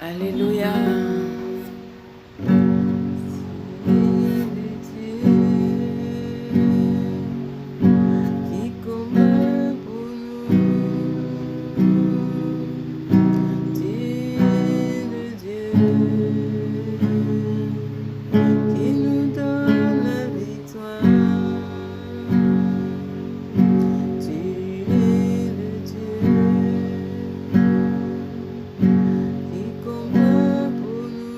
Alléluia. Qui combat pour nous, tu es le Dieu qui nous donne la victoire. Tu es le Dieu qui combat pour nous.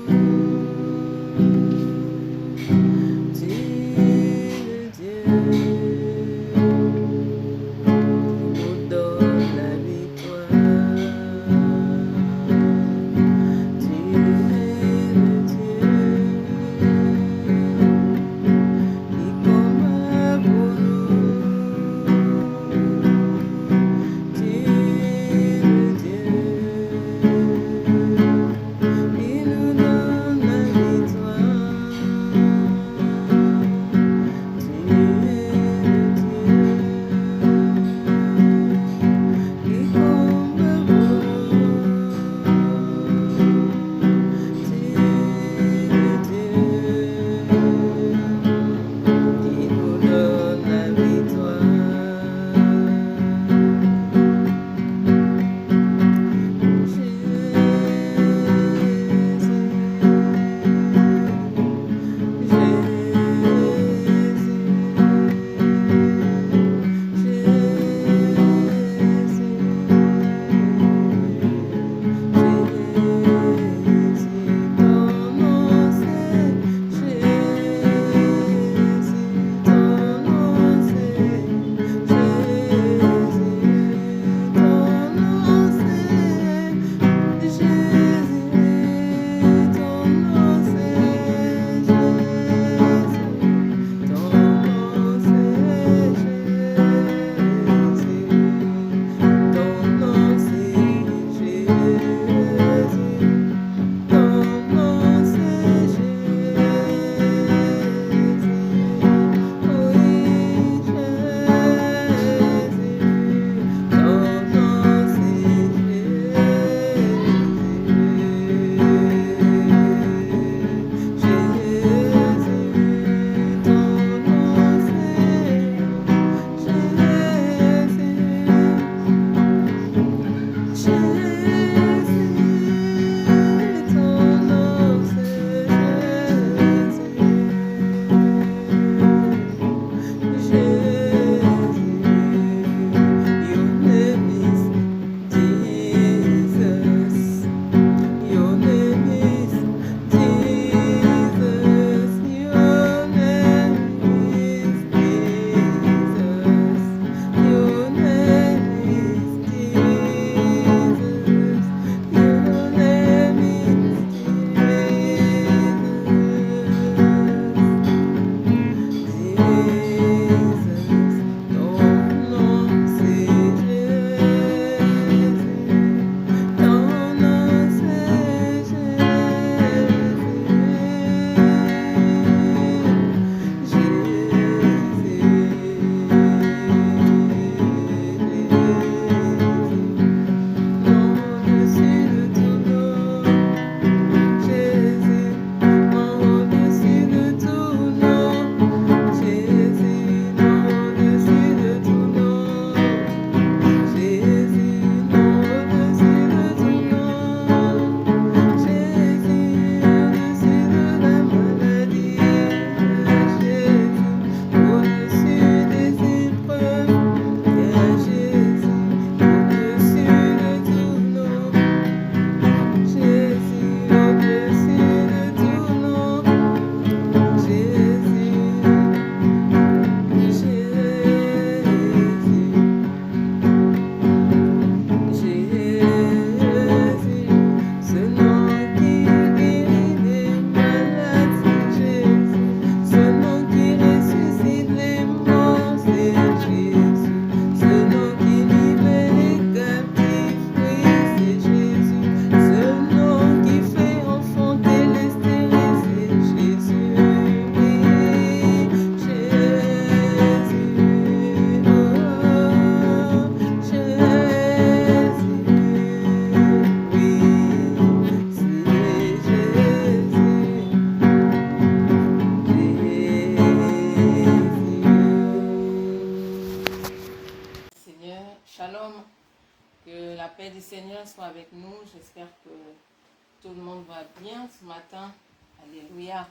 Seigneur soit avec nous. J'espère que tout le monde va bien ce matin. Alléluia.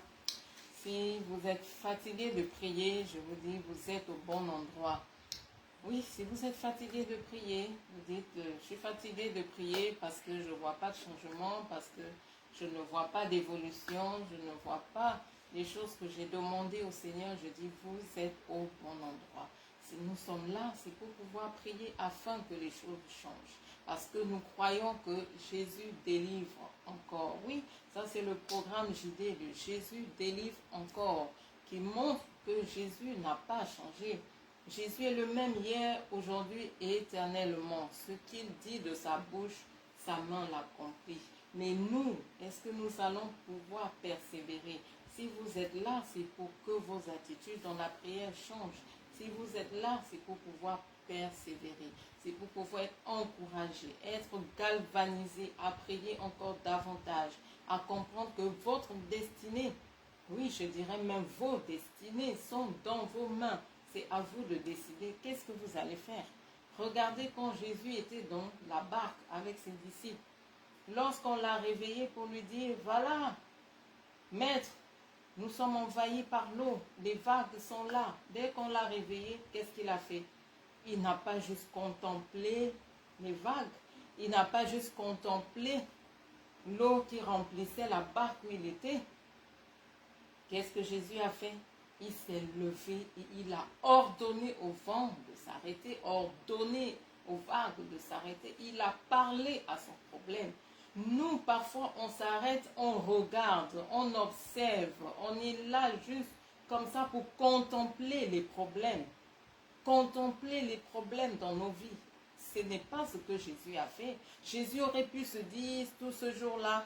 Si vous êtes fatigué de prier, je vous dis, vous êtes au bon endroit. Oui, si vous êtes fatigué de prier, vous dites, je suis fatigué de prier parce que je ne vois pas de changement, parce que je ne vois pas d'évolution, je ne vois pas les choses que j'ai demandées au Seigneur. Je dis, vous êtes au bon endroit. Si nous sommes là, c'est pour pouvoir prier afin que les choses changent. Parce que nous croyons que Jésus délivre encore. Oui, ça c'est le programme JD de Jésus délivre encore, qui montre que Jésus n'a pas changé. Jésus est le même hier, aujourd'hui et éternellement. Ce qu'il dit de sa bouche, sa main l'accomplit. Mais nous, est-ce que nous allons pouvoir persévérer? Si vous êtes là, c'est pour que vos attitudes dans la prière changent. Si vous êtes là, c'est pour pouvoir persévérer. C'est pour pouvoir être encouragé, être galvanisé à prier encore davantage, à comprendre que votre destinée, oui, je dirais même vos destinées sont dans vos mains. C'est à vous de décider qu'est-ce que vous allez faire. Regardez quand Jésus était dans la barque avec ses disciples. Lorsqu'on l'a réveillé pour lui dire, voilà, maître, nous sommes envahis par l'eau, les vagues sont là. Dès qu'on l'a réveillé, qu'est-ce qu'il a fait? Il n'a pas juste contemplé les vagues, il n'a pas juste contemplé l'eau qui remplissait la barque où il était. Qu'est-ce que Jésus a fait? Il s'est levé et il a ordonné au vent de s'arrêter, ordonné aux vagues de s'arrêter. Il a parlé à son problème. Nous, parfois, on s'arrête, on regarde, on observe, on est là juste comme ça pour contempler les problèmes. Contempler les problèmes dans nos vies. Ce n'est pas ce que Jésus a fait. Jésus aurait pu se dire tout ce jour-là,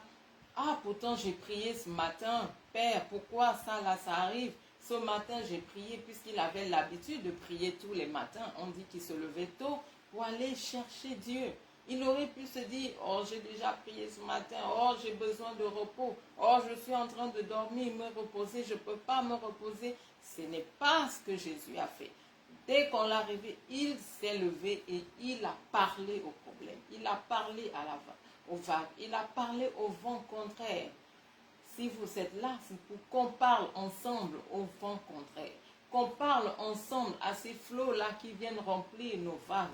ah, pourtant j'ai prié ce matin, Père, pourquoi ça là, ça arrive? Ce matin j'ai prié puisqu'il avait l'habitude de prier tous les matins. On dit qu'il se levait tôt pour aller chercher Dieu. Il aurait pu se dire, oh j'ai déjà prié ce matin, oh j'ai besoin de repos, oh je suis en train de dormir, me reposer, je ne peux pas me reposer. Ce n'est pas ce que Jésus a fait. Dès qu'on l'a réveillé, il s'est levé et il a parlé au problème. Il a parlé aux vagues. Il a parlé au vent contraire. Si vous êtes là, c'est pour qu'on parle ensemble au vent contraire. Qu'on parle ensemble à ces flots-là qui viennent remplir nos vagues.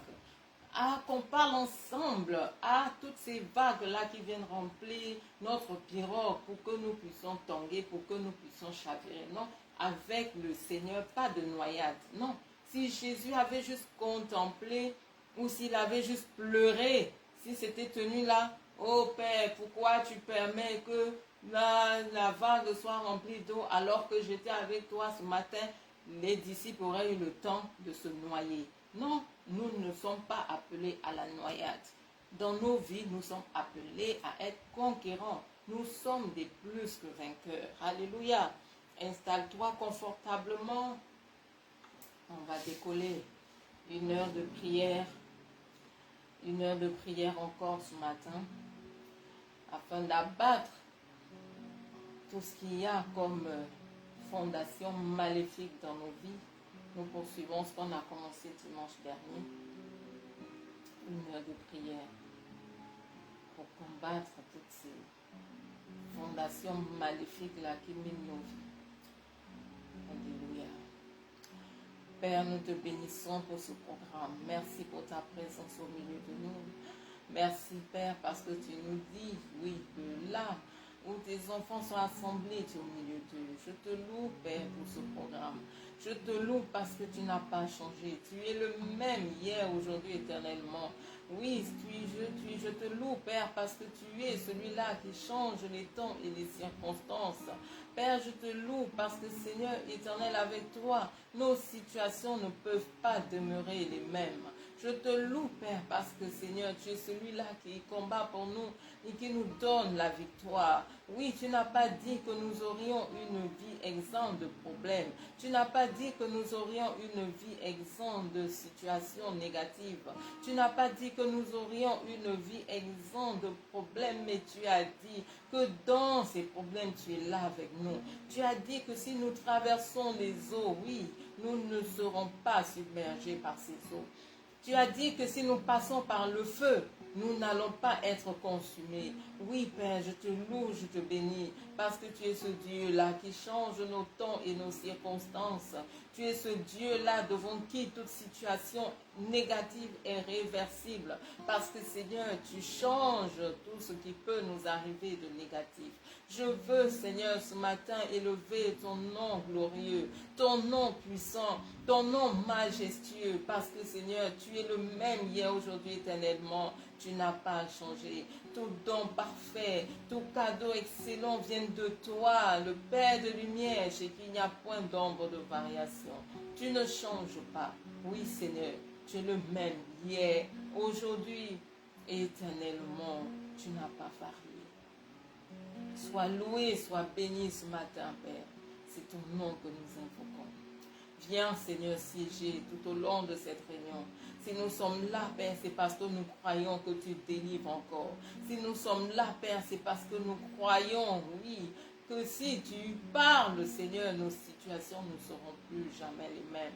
Qu'on parle ensemble à toutes ces vagues-là qui viennent remplir notre pirogue pour que nous puissions tanguer, pour que nous puissions chavirer. Non, avec le Seigneur, pas de noyade. Non. Si Jésus avait juste contemplé ou s'il avait juste pleuré, si c'était tenu là, oh Père, pourquoi tu permets que la vague soit remplie d'eau alors que j'étais avec toi ce matin, les disciples auraient eu le temps de se noyer. Non, nous ne sommes pas appelés à la noyade. Dans nos vies, nous sommes appelés à être conquérants. Nous sommes des plus que vainqueurs. Alléluia. Installe-toi confortablement. On va décoller une heure de prière encore ce matin, afin d'abattre tout ce qu'il y a comme fondation maléfique dans nos vies. Nous poursuivons ce qu'on a commencé dimanche dernier, une heure de prière pour combattre toutes ces fondations maléfiques là qui minent nos vies. Alléluia. Père, nous te bénissons pour ce programme. Merci pour ta présence au milieu de nous. Merci, Père, parce que tu nous dis, oui, que là où tes enfants sont assemblés, tu es au milieu d'eux. Je te loue, Père, pour ce programme. Je te loue parce que tu n'as pas changé. Tu es le même hier, aujourd'hui, éternellement. Oui, je te loue, Père, parce que tu es celui-là qui change les temps et les circonstances. Père, je te loue parce que, Seigneur éternel, avec toi, nos situations ne peuvent pas demeurer les mêmes. Je te loue, Père, parce que, Seigneur, tu es celui-là qui combat pour nous et qui nous donne la victoire. Oui, tu n'as pas dit que nous aurions une vie exempte de problèmes. Tu n'as pas dit que nous aurions une vie exempte de situations négatives. Tu n'as pas dit que nous aurions une vie exempte de problèmes, mais tu as dit que dans ces problèmes, tu es là avec nous. Tu as dit que si nous traversons les eaux, oui, nous ne serons pas submergés par ces eaux. Tu as dit que si nous passons par le feu, nous n'allons pas être consumés. Oui, Père, je te loue, je te bénis, parce que tu es ce Dieu-là qui change nos temps et nos circonstances. Tu es ce Dieu-là devant qui toute situation négative est réversible, parce que Seigneur, tu changes tout ce qui peut nous arriver de négatif. Je veux, Seigneur, ce matin élever ton nom glorieux, ton nom puissant, ton nom majestueux, parce que Seigneur, tu es le même hier, aujourd'hui, éternellement. Tu n'as pas changé. Tout don parfait, tout cadeau excellent vient de toi, le Père de lumière, chez qui il n'y a point d'ombre de variation. Tu ne changes pas. Oui, Seigneur, tu es le même hier, aujourd'hui, éternellement. Tu n'as pas varié. Sois loué, sois béni ce matin, Père. C'est ton nom que nous invoquons. Viens, Seigneur, siéger tout au long de cette réunion. Si nous sommes là, Père, c'est parce que nous croyons que tu délivres encore. Si nous sommes là, Père, c'est parce que nous croyons, oui, que si tu parles, Seigneur, nos situations ne seront plus jamais les mêmes.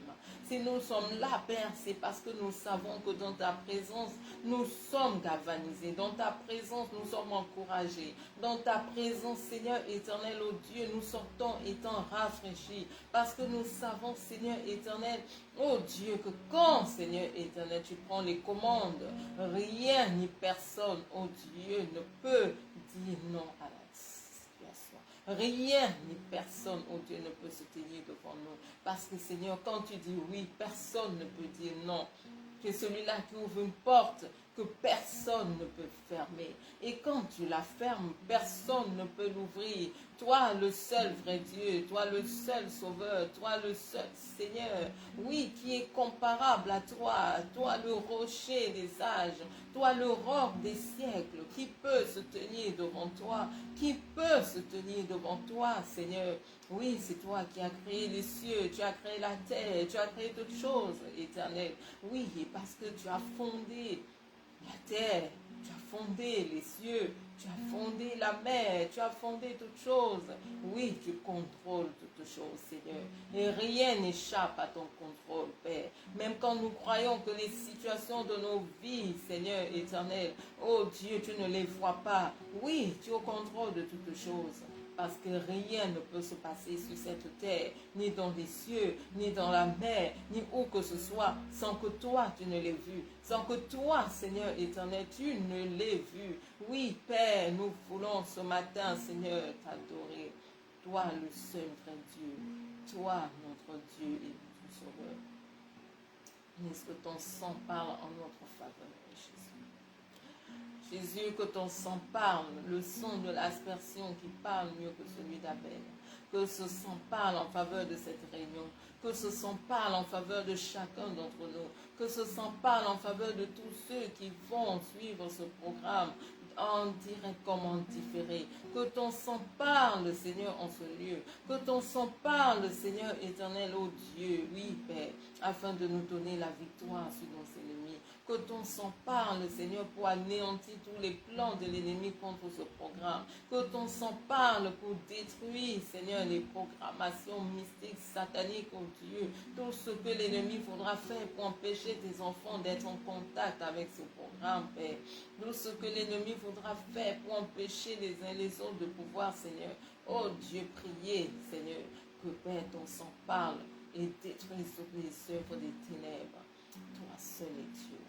Si nous sommes là, Père, c'est parce que nous savons que dans ta présence, nous sommes galvanisés. Dans ta présence, nous sommes encouragés. Dans ta présence, Seigneur éternel, oh Dieu, nous sortons étant rafraîchis. Parce que nous savons, Seigneur éternel, oh Dieu, que quand, Seigneur éternel, tu prends les commandes, rien ni personne, oh Dieu, ne peut dire non à la situation. Rien ni personne, oh Dieu, ne peut se tenir devant nous. Parce que, Seigneur, quand tu dis oui, personne ne peut dire non. Tu es celui-là qui ouvre une porte que personne ne peut fermer. Et quand tu la fermes, personne ne peut l'ouvrir. Toi, le seul vrai Dieu, toi, le seul Sauveur, toi, le seul Seigneur, oui, qui est comparable à toi, le rocher des âges, toi, le roc des siècles, qui peut se tenir devant toi, qui peut se tenir devant toi, Seigneur. Oui, c'est toi qui as créé les cieux, tu as créé la terre, tu as créé toutes choses, éternel. Oui, parce que tu as fondé la terre, tu as fondé les cieux, tu as fondé la mer, tu as fondé toutes choses. Oui, tu contrôles toutes choses, Seigneur. Et rien n'échappe à ton contrôle, Père. Même quand nous croyons que les situations de nos vies, Seigneur éternel, oh Dieu, tu ne les vois pas. Oui, tu es au contrôle de toutes choses. Parce que rien ne peut se passer sur cette terre, ni dans les cieux, ni dans la mer, ni où que ce soit, sans que toi tu ne l'aies vu, sans que toi, Seigneur éternel, tu ne l'aies vu. Oui, Père, nous voulons ce matin, Seigneur, t'adorer. Toi, le seul vrai Dieu, toi, notre Dieu et notre Sauveur. Est-ce que ton sang parle en notre faveur, Jésus? Jésus, que ton sang parle, le sang de l'aspersion qui parle mieux que celui d'Abel. Que ce sang parle en faveur de cette réunion. Que ce sang parle en faveur de chacun d'entre nous. Que ce sang parle en faveur de tous ceux qui vont suivre ce programme en direct comme en différé. Que ton sang parle, Seigneur, en ce lieu. Que ton sang parle, Seigneur éternel, ô Dieu, oui, Père, afin de nous donner la victoire sur nos ennemis. Que ton sang parle, Seigneur, pour anéantir tous les plans de l'ennemi contre ce programme. Que ton sang parle pour détruire, Seigneur, les programmations mystiques, sataniques, oh Dieu. Tout ce que l'ennemi faudra faire pour empêcher tes enfants d'être en contact avec ce programme, Père. Tout ce que l'ennemi faudra faire pour empêcher les uns les autres de pouvoir, Seigneur. Oh Dieu, priez, Seigneur, que Père, ton sang parle et détruise toutes les œuvres des ténèbres. Toi seul est Dieu.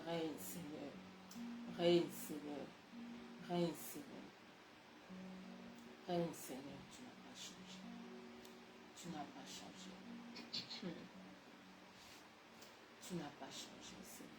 Règne, Seigneur. Règne, Seigneur. Règne, Seigneur. Règne, Seigneur. Tu n'as pas changé. Tu n'as pas changé. Tu n'as pas changé, Seigneur.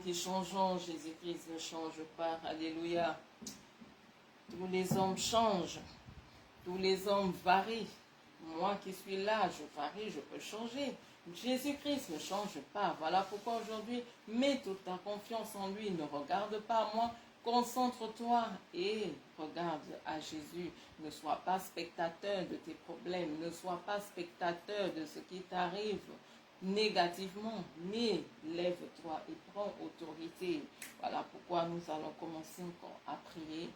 qui changeons, Jésus-Christ ne change pas. Alléluia. Tous les hommes changent. Tous les hommes varient. Moi qui suis là, je varie, je peux changer. Jésus-Christ ne change pas. Voilà pourquoi aujourd'hui, mets toute ta confiance en lui. Ne regarde pas à moi. Concentre-toi et regarde à Jésus. Ne sois pas spectateur de tes problèmes. Ne sois pas spectateur de ce qui t'arrive négativement, mais lève-toi et prends autorité. Voilà pourquoi nous allons commencer encore à prier.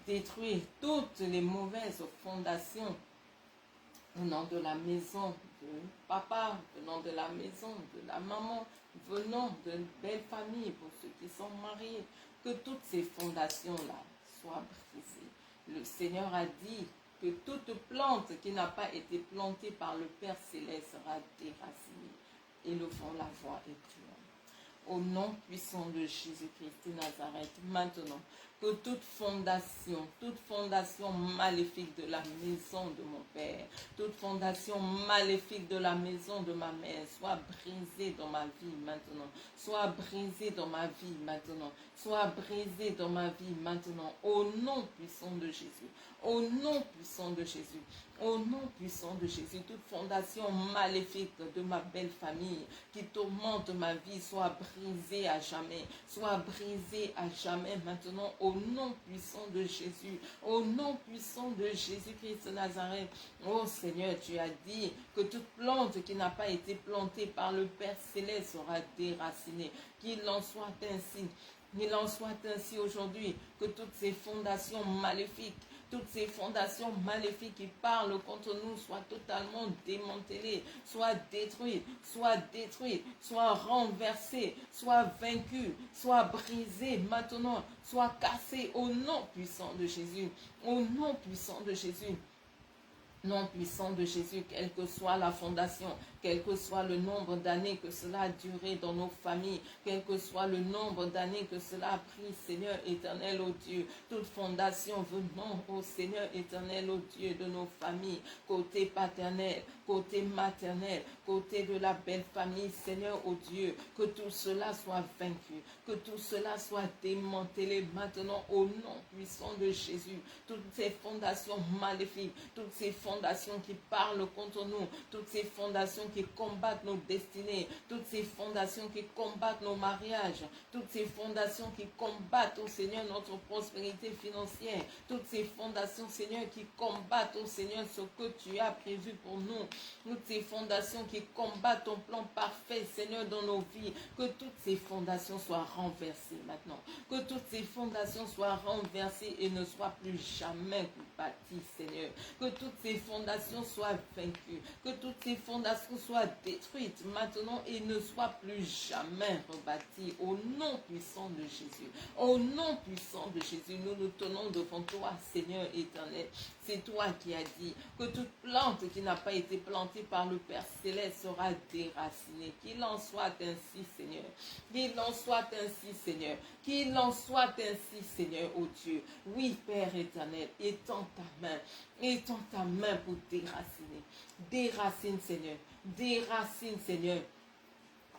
Détruire toutes les mauvaises fondations venant de la maison de papa, venant de la maison de la maman, venant de belles familles pour ceux qui sont mariés, que toutes ces fondations-là soient brisées. Le Seigneur a dit que toute plante qui n'a pas été plantée par le Père Céleste sera déracinée. Et le vent la voix et triomphe. Au nom puissant de Jésus-Christ de Nazareth, maintenant, que toute fondation maléfique de la maison de mon Père, toute fondation maléfique de la maison de ma mère, soit brisée dans ma vie maintenant, soit brisée dans ma vie maintenant, soit brisée dans ma vie maintenant, au nom puissant de Jésus, au nom puissant de Jésus, au nom puissant de Jésus, toute fondation maléfique de ma belle famille qui tourmente ma vie, soit brisée à jamais, soit brisée à jamais maintenant, au nom puissant de Jésus, au nom puissant de Jésus-Christ de Nazareth. Oh Seigneur, tu as dit que toute plante qui n'a pas été plantée par le Père Céleste sera déracinée. Qu'il en soit ainsi. Il en soit ainsi aujourd'hui, que toutes ces fondations maléfiques, toutes ces fondations maléfiques qui parlent contre nous soient totalement démantelées, soient détruites, soient renversées, soient vaincues, soient brisées maintenant, soient cassées au nom puissant de Jésus, au nom puissant de Jésus. Nom puissant de Jésus, quelle que soit la fondation, quel que soit le nombre d'années que cela a duré dans nos familles, quel que soit le nombre d'années que cela a pris, Seigneur éternel, ô Dieu, toute fondation venant au Seigneur éternel, ô Dieu, de nos familles, côté paternel, côté maternel, côté de la belle famille, Seigneur, ô Dieu, que tout cela soit vaincu, que tout cela soit démantelé maintenant au nom puissant de Jésus. Toutes ces fondations maléfiques, toutes ces fondations qui parlent contre nous, toutes ces fondations qui combattent nos destinées, toutes ces fondations qui combattent nos mariages, toutes ces fondations qui combattent, au Seigneur, notre prospérité financière, toutes ces fondations, Seigneur, qui combattent, au Seigneur, ce que tu as prévu pour nous, toutes ces fondations qui combattent ton plan parfait, Seigneur, dans nos vies, que toutes ces fondations soient renversées maintenant, que toutes ces fondations soient renversées et ne soient plus jamais bâties, Seigneur, que toutes ces fondations soient vaincues, que toutes ces fondations soient détruites maintenant et ne soient plus jamais rebâties au nom puissant de Jésus. Au nom puissant de Jésus, nous nous tenons devant toi, Seigneur éternel. C'est toi qui as dit que toute plante qui n'a pas été plantée par le Père Céleste sera déracinée. Qu'il en soit ainsi, Seigneur. Qu'il en soit ainsi, Seigneur. Qu'il en soit ainsi, Seigneur, ô Dieu. Oui, Père éternel, étends ta main pour déraciner. Déracine, Seigneur. Déracine, Seigneur.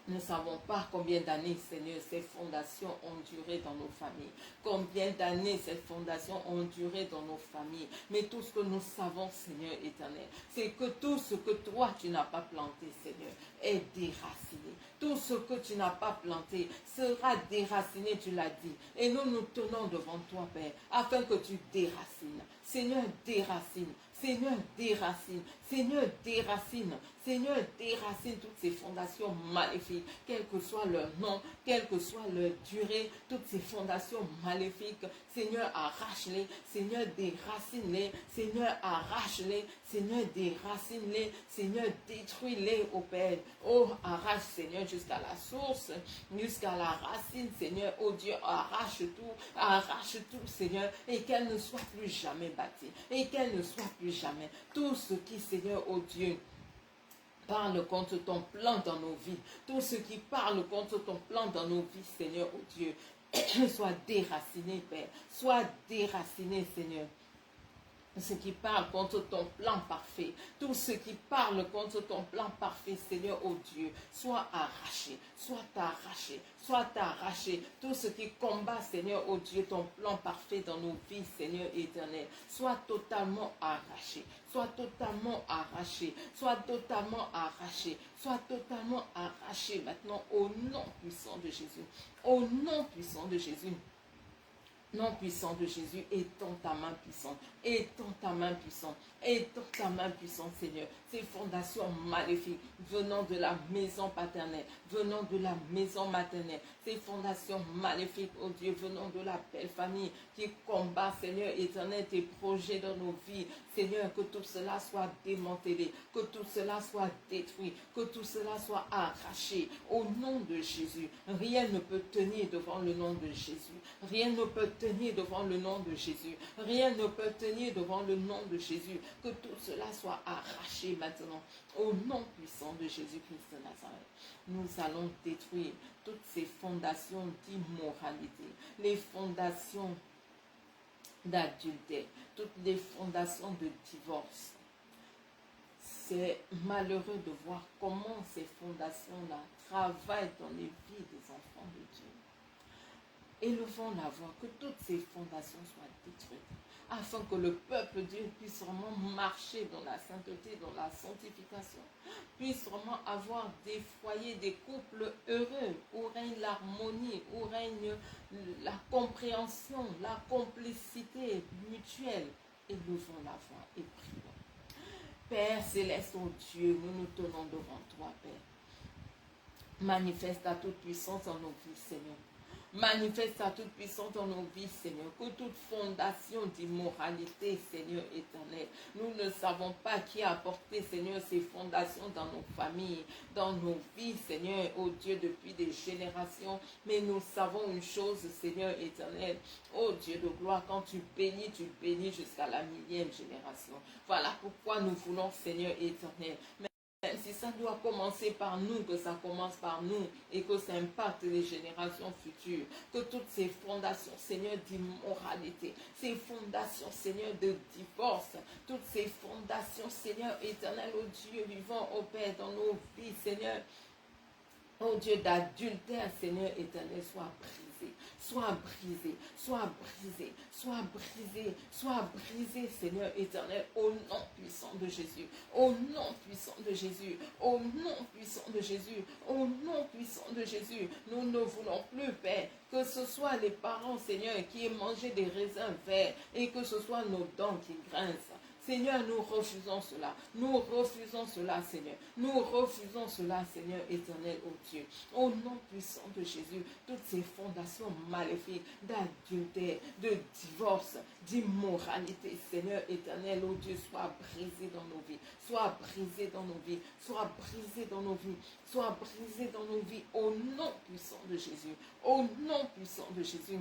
Nous ne savons pas combien d'années, Seigneur, ces fondations ont duré dans nos familles. Combien d'années ces fondations ont duré dans nos familles. Mais tout ce que nous savons, Seigneur éternel, c'est que tout ce que toi, tu n'as pas planté, Seigneur, est déraciné. Tout ce que tu n'as pas planté sera déraciné, tu l'as dit. Et nous nous tenons devant toi, Père, afin que tu déracines. Seigneur, déracine. Seigneur, déracine. Seigneur, déracine. Seigneur, déracine toutes ces fondations maléfiques, quel que soit leur nom, quelle que soit leur durée, toutes ces fondations maléfiques. Seigneur, arrache-les. Seigneur, déracine-les. Seigneur, arrache-les. Seigneur, déracine-les. Seigneur, détruis-les, ô Père. Oh, arrache, Seigneur, jusqu'à la source, jusqu'à la racine, Seigneur. Oh Dieu, arrache tout, Seigneur, et qu'elle ne soit plus jamais bâtie, et qu'elle ne soit plus jamais. Tout ce qui, Seigneur, oh Dieu, parle contre ton plan dans nos vies. Tout ce qui parle contre ton plan dans nos vies, Seigneur, oh Dieu, soit déraciné, Père. Soit déraciné, Seigneur. ce qui parle contre ton plan parfait, tout ce qui parle contre ton plan parfait, Seigneur, oh Dieu, soit arraché, soit arraché, soit arraché. Tout ce qui combat, Seigneur, oh Dieu, ton plan parfait dans nos vies, Seigneur éternel, soit totalement arraché, soit totalement arraché, soit totalement arraché, soit totalement arraché maintenant au nom puissant de Jésus, au nom puissant de Jésus. Nom puissant de Jésus, étends ta main puissante, étends ta main puissante, étends ta main puissante, Seigneur. Ces fondations maléfiques venant de la maison paternelle, venant de la maison maternelle, ces fondations maléfiques, oh Dieu, venant de la belle famille qui combat, Seigneur éternel, tes projets dans nos vies. Seigneur, que tout cela soit démantelé, que tout cela soit détruit, que tout cela soit arraché au nom de Jésus. Rien ne peut tenir devant le nom de Jésus. Rien ne peut tenir devant le nom de Jésus. Rien ne peut tenir devant le nom de Jésus. Que tout cela soit arraché maintenant au nom puissant de Jésus-Christ de Nazareth. Nous allons détruire toutes ces fondations d'immoralité, les fondations d'adultère, toutes les fondations de divorce. C'est malheureux de voir comment ces fondations-là travaillent dans les vies des enfants de Dieu. Élevons la voix, que toutes ces fondations soient détruites, afin que le peuple de Dieu puisse vraiment marcher dans la sainteté, dans la sanctification, puisse vraiment avoir des foyers, des couples heureux, où règne l'harmonie, où règne la compréhension, la complicité mutuelle. Élevons la voix et prions. Père céleste, oh Dieu, nous nous tenons devant toi, Père. Manifeste ta toute puissance en nos vies, Seigneur. Manifeste ta toute puissance dans nos vies, Seigneur. Que toute fondation d'immoralité, Seigneur éternel, nous ne savons pas qui a apporté, Seigneur, ces fondations dans nos familles, dans nos vies, Seigneur, oh Dieu, depuis des générations. Mais nous savons une chose, Seigneur éternel, oh Dieu de gloire, quand tu bénis jusqu'à la 1000e génération. Voilà pourquoi nous voulons, Seigneur éternel, même si ça doit commencer par nous, que ça commence par nous et que ça impacte les générations futures. Que toutes ces fondations, Seigneur, d'immoralité, ces fondations, Seigneur, de divorce, toutes ces fondations, Seigneur éternel, oh Dieu vivant, oh Père, dans nos vies, Seigneur, oh Dieu d'adultère, Seigneur éternel, soit brisé, soit brisé, soit brisé, soit brisé, soit brisé, Seigneur éternel, au nom puissant de Jésus, au nom puissant de Jésus, au nom puissant de Jésus, au nom puissant de Jésus. Nous ne voulons plus, Père, que ce soit les parents, Seigneur, qui aient mangé des raisins verts et que ce soit nos dents qui grincent. Seigneur, nous refusons cela. Nous refusons cela, Seigneur. Nous refusons cela, Seigneur éternel, oh Dieu. Au nom puissant de Jésus, toutes ces fondations maléfiques d'adultère, de divorce, d'immoralité, Seigneur éternel, oh Dieu, soient brisées dans nos vies. Soient brisées dans nos vies. Soient brisées dans nos vies. Soient brisées dans nos vies. Au nom puissant de Jésus. Au nom puissant de Jésus.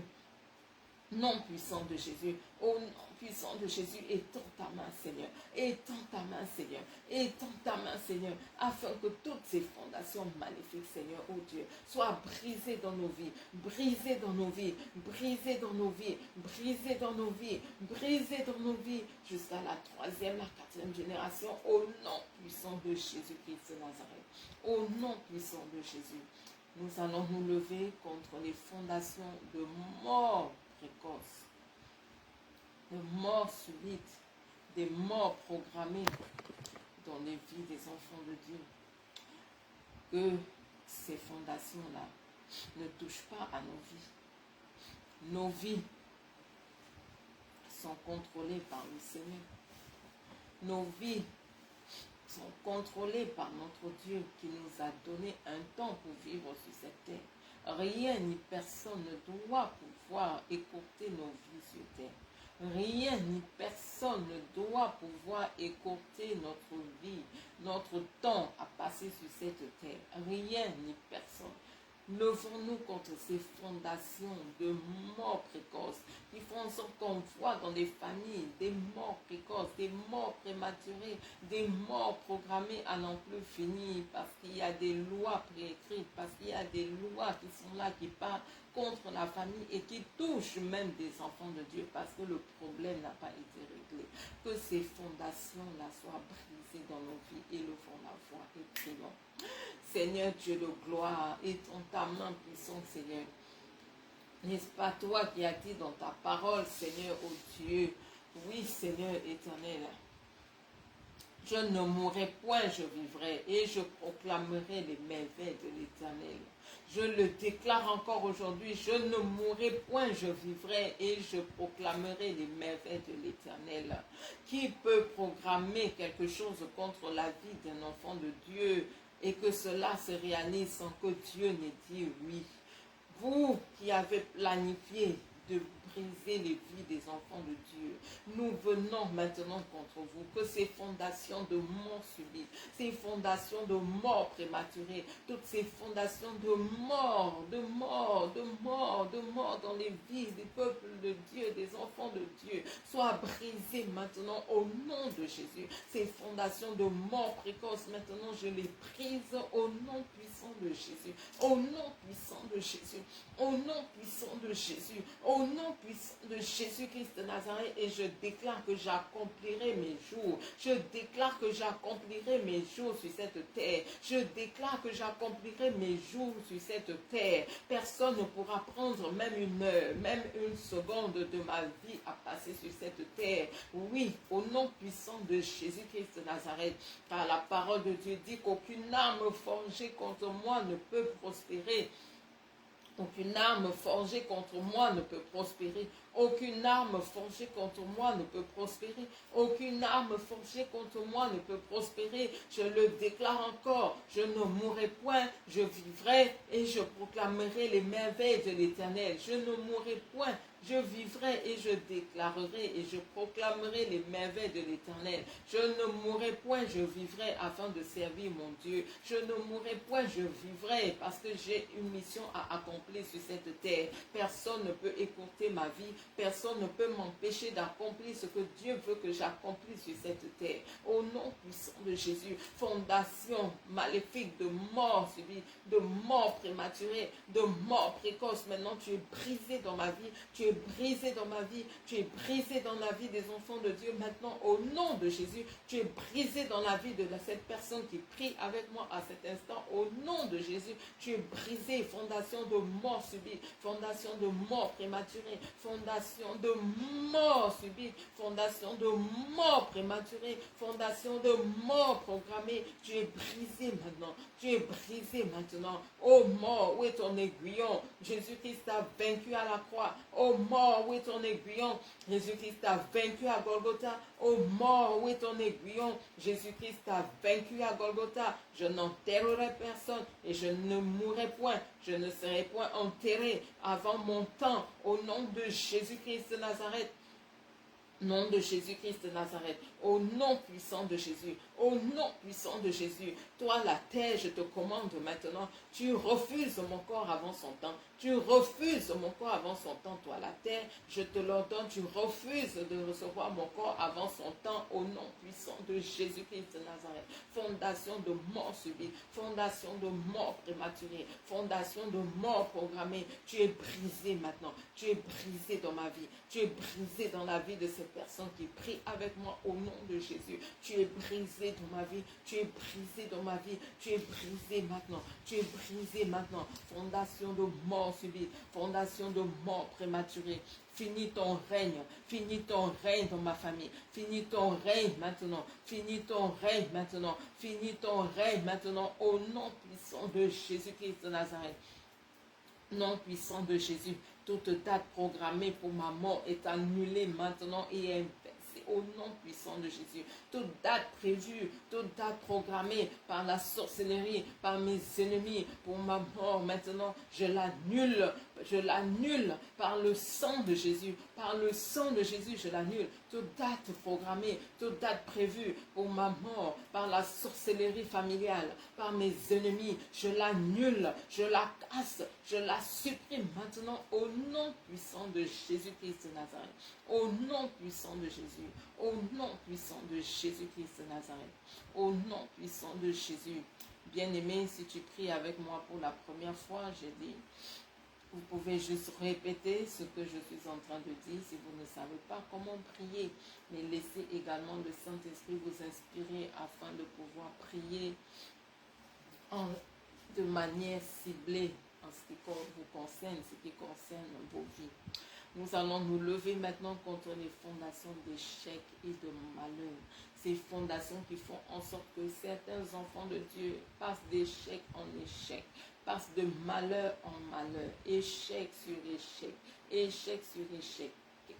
Nom puissant de Jésus, au nom puissant de Jésus, étends ta main, Seigneur, étends ta main, Seigneur, étends ta main, Seigneur, afin que toutes ces fondations maléfiques, Seigneur, oh Dieu, soient brisées dans nos vies, brisées dans nos vies, brisées dans nos vies, brisées dans nos vies, brisées dans nos vies, jusqu'à la 3e, la 4e génération, au nom puissant de Jésus-Christ de Nazareth, au nom puissant de Jésus. Nous allons nous lever contre les fondations de mort précoce, de mort subite, des morts programmées dans les vies des enfants de Dieu. Que ces fondations-là ne touchent pas à nos vies. Nos vies sont contrôlées par le Seigneur. Nos vies sont contrôlées par notre Dieu qui nous a donné un temps pour vivre sur cette terre. Rien ni personne ne doit pouvoir écourter nos vies sur terre. Rien ni personne ne doit pouvoir écourter notre vie, notre temps à passer sur cette terre. Rien ni personne. Levons-nous contre ces fondations de mort précoce qui font en sorte qu'on voit dans des familles des morts précoces, des morts prématurées, des morts programmées à n'en plus finir parce qu'il y a des lois préécrites, parce qu'il y a des lois qui sont là, qui parlent contre la famille et qui touche même des enfants de Dieu parce que le problème n'a pas été réglé. Que ces fondations-là soient brisées dans nos vies, élevons la voix et prions. Seigneur Dieu de gloire, étends ta main puissante, Seigneur. N'est-ce pas toi qui as dit dans ta parole, Seigneur, oh Dieu, oui, Seigneur éternel, je ne mourrai point, je vivrai, et je proclamerai les merveilles de l'Éternel. Je le déclare encore aujourd'hui, je ne mourrai point, je vivrai, et je proclamerai les merveilles de l'Éternel. Qui peut programmer quelque chose contre la vie d'un enfant de Dieu et que cela se réalise sans que Dieu n'ait dit oui? Vous qui avez planifié de briser les vies des enfants de Dieu, nous venons maintenant contre vous, que ces fondations de mort subite, ces fondations de mort prématurée, toutes ces fondations de mort, de mort, de mort, de mort dans les vies des peuples de Dieu, des enfants de Dieu, soient brisées maintenant au nom de Jésus. Ces fondations de mort précoce, maintenant je les brise au nom puissant de Jésus, au nom puissant de Jésus, au nom puissant de Jésus, au nom puissant de Jésus-Christ de Nazareth, et je déclare que j'accomplirai mes jours. Je déclare que j'accomplirai mes jours sur cette terre. Je déclare que j'accomplirai mes jours sur cette terre. Personne ne pourra prendre même une heure, même une seconde de ma vie à passer sur cette terre. Oui, au nom puissant de Jésus-Christ de Nazareth, car la parole de Dieu dit qu'aucune arme forgée contre moi ne peut prospérer. Aucune arme forgée contre moi ne peut prospérer. Aucune arme forgée contre moi ne peut prospérer. Aucune arme forgée contre moi ne peut prospérer. Je le déclare encore. Je ne mourrai point, je vivrai et je proclamerai les merveilles de l'Éternel. Je ne mourrai point, je vivrai et je déclarerai et je proclamerai les merveilles de l'Éternel. Je ne mourrai point, je vivrai afin de servir mon Dieu. Je ne mourrai point, je vivrai parce que j'ai une mission à accomplir sur cette terre. Personne ne peut écourter ma vie. Personne ne peut m'empêcher d'accomplir ce que Dieu veut que j'accomplisse sur cette terre. Au nom puissant de Jésus, fondation maléfique de mort subie, de mort prématurée, de mort précoce. Maintenant, tu es brisé dans ma vie. Tu es brisé dans ma vie. Tu es brisé dans la vie des enfants de Dieu. Maintenant, au nom de Jésus, tu es brisé dans la vie de cette personne qui prie avec moi à cet instant. Au nom de Jésus, tu es brisé. Fondation de mort subite, fondation de mort prématurée, fondation de mort subite, fondation de mort prématurée, fondation de mort programmée. Tu es brisé maintenant. Tu es brisé maintenant. Oh mort, où est ton aiguillon? Jésus-Christ a vaincu à la croix. Oh mort, où est ton aiguillon? Jésus-Christ a vaincu à Golgotha. Oh mort, où est ton aiguillon? Jésus-Christ a vaincu à Golgotha. Je n'enterrerai personne et je ne mourrai point. Je ne serai point enterré avant mon temps. Au nom de Jésus-Christ de Nazareth. Nom de Jésus-Christ de Nazareth, au nom puissant de Jésus, au nom puissant de Jésus, toi la terre, je te commande maintenant, tu refuses mon corps avant son temps, tu refuses mon corps avant son temps, toi la terre, je te l'ordonne, tu refuses de recevoir mon corps avant son temps, au nom puissant de Jésus-Christ de Nazareth, fondation de mort subite, fondation de mort prématurée, fondation de mort programmée, tu es brisé maintenant, tu es brisé dans ma vie, tu es brisé dans la vie de ces personnes qui prient avec moi au nom de Jésus. Tu es brisé dans ma vie, tu es brisé dans ma vie, tu es brisé maintenant, tu es brisé maintenant. Fondation de mort subite, fondation de mort prématurée. Finis ton règne dans ma famille, finis ton règne maintenant, finis ton règne maintenant, finis ton règne maintenant au nom puissant de Jésus-Christ de Nazareth. Nom puissant de Jésus, toute date programmée pour ma mort est annulée maintenant et inversée au nom puissant de Jésus. Toute date prévue, toute date programmée par la sorcellerie, par mes ennemis pour ma mort maintenant, je l'annule par le sang de Jésus. Par le sang de Jésus, je l'annule. Toute date programmée, toute date prévue pour ma mort, par la sorcellerie familiale, par mes ennemis, je l'annule, je la casse, je la supprime maintenant au nom puissant de Jésus-Christ de Nazareth. Au nom puissant de Jésus, au nom puissant de Jésus-Christ de Nazareth, au nom puissant de Jésus. Bien-aimé, si tu pries avec moi pour la première fois, j'ai dit, vous pouvez juste répéter ce que je suis en train de dire si vous ne savez pas comment prier. Mais laissez également le Saint-Esprit vous inspirer afin de pouvoir prier de manière ciblée en ce qui vous concerne, ce qui concerne vos vies. Nous allons nous lever maintenant contre les fondations d'échec et de malheur. Ces fondations qui font en sorte que certains enfants de Dieu passent d'échec en échec, passent de malheur en malheur, échec sur échec, échec sur échec.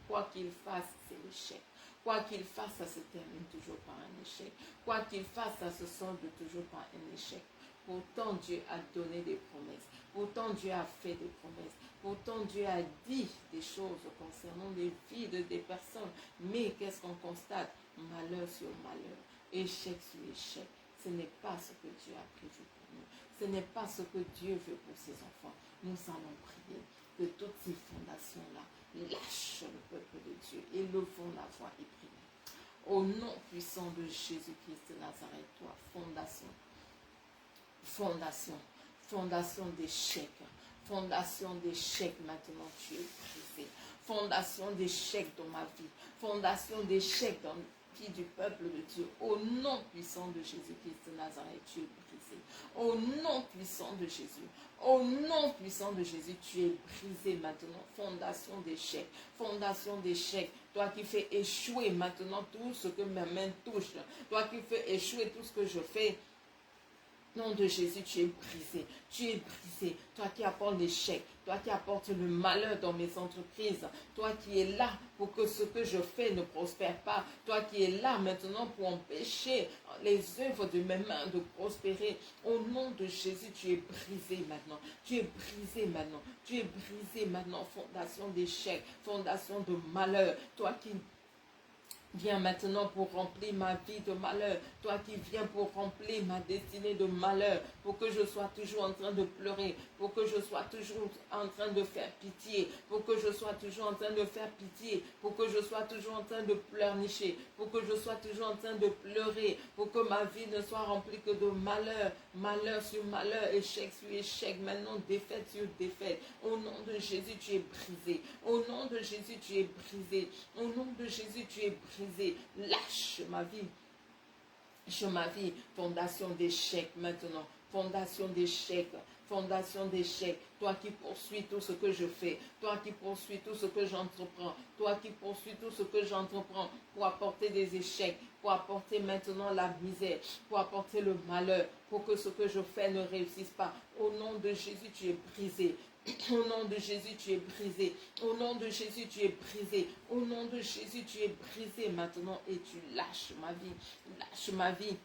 Quoi qu'il fasse, c'est l'échec. Quoi qu'il fasse, ça se termine toujours par un échec. Quoi qu'il fasse, ça se solde toujours par un échec. Pourtant, Dieu a donné des promesses. Pourtant, Dieu a fait des promesses. Pourtant, Dieu a dit des choses concernant les vies des personnes. Mais qu'est-ce qu'on constate? Malheur sur malheur, échec sur échec. Ce n'est pas ce que Dieu a prévu pour nous. Ce n'est pas ce que Dieu veut pour ses enfants. Nous allons prier que toutes ces fondations-là lâchent le peuple de Dieu et levons la voix et prions. Au nom puissant de Jésus-Christ de Nazareth, toi, fondation d'échec. Fondation d'échec, maintenant tu es brisée. Fondation d'échec dans ma vie. Fondation d'échec dans la vie du peuple de Dieu. Au nom puissant de Jésus-Christ de Nazareth, tu es brisé. Au nom puissant de Jésus. Au nom puissant de Jésus, tu es brisé maintenant. Fondation d'échec. Fondation d'échec. Toi qui fais échouer maintenant tout ce que mes mains touchent. Toi qui fais échouer tout ce que je fais. Nom de Jésus, tu es brisé, tu es brisé. Toi qui apportes l'échec, toi qui apportes le malheur dans mes entreprises, toi qui es là pour que ce que je fais ne prospère pas, toi qui es là maintenant pour empêcher les œuvres de mes mains de prospérer. Au nom de Jésus, tu es brisé maintenant, tu es brisé maintenant, tu es brisé maintenant. Fondation d'échec, fondation de malheur, toi qui viens maintenant pour remplir ma vie de malheur. Toi qui viens pour remplir ma destinée de malheur. Pour que je sois toujours en train de pleurer. Pour que je sois toujours en train de faire pitié. Pour que je sois toujours en train de faire pitié. Pour que je sois toujours en train de pleurnicher. Pour que je sois toujours en train de pleurer. Pour que ma vie ne soit remplie que de malheur. Malheur sur malheur. Échec sur échec. Maintenant défaite sur défaite. Au nom de Jésus, tu es brisé. Au nom de Jésus, tu es brisé. Au nom de Jésus, tu es brisé. Lâche ma vie. Lâche ma vie. Fondation d'échec maintenant. Fondation d'échec. Fondation d'échec. Toi qui poursuis tout ce que je fais. Toi qui poursuis tout ce que j'entreprends. Toi qui poursuis tout ce que j'entreprends pour apporter des échecs. Pour apporter maintenant la misère. Pour apporter le malheur. Pour que ce que je fais ne réussisse pas. Au nom de Jésus, tu es brisé. Au nom de Jésus, tu es brisé. Au nom de Jésus, tu es brisé. Au nom de Jésus, tu es brisé maintenant et tu lâches ma vie. Lâche ma vie.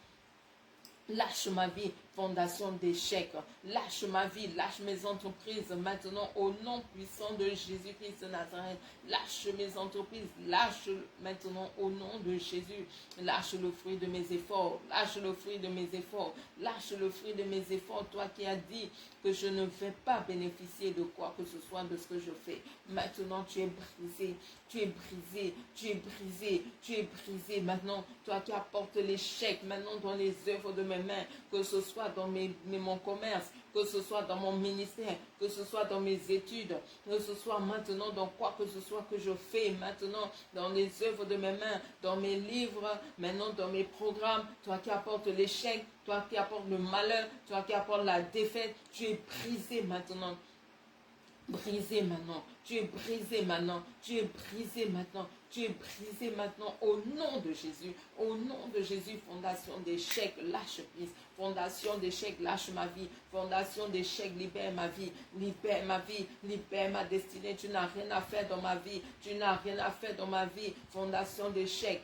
Lâche ma vie, fondation d'échec. Lâche ma vie, lâche mes entreprises maintenant au nom puissant de Jésus-Christ de Nazareth. Lâche mes entreprises, lâche maintenant au nom de Jésus. Lâche le fruit de mes efforts, lâche le fruit de mes efforts, lâche le fruit de mes efforts. Toi qui as dit que je ne vais pas bénéficier de quoi que ce soit de ce que je fais. Maintenant tu es brisé, tu es brisé, tu es brisé, tu es brisé. Maintenant, toi qui apportes l'échec maintenant dans les œuvres de mes mains, que ce soit dans mon commerce, que ce soit dans mon ministère, que ce soit dans mes études, que ce soit maintenant dans quoi que ce soit que je fais, maintenant dans les œuvres de mes mains, dans mes livres, maintenant dans mes programmes, toi qui apportes l'échec, toi qui apportes le malheur, toi qui apportes la défaite, tu es brisé maintenant. Brisé maintenant, tu es brisé maintenant, tu es brisé maintenant, tu es brisé maintenant au nom de Jésus, au nom de Jésus. Fondation d'échec, lâche prise. Fondation d'échec, lâche ma vie. Fondation d'échec, libère ma vie, libère ma vie, libère ma destinée. Tu n'as rien à faire dans ma vie, tu n'as rien à faire dans ma vie. Fondation d'échec,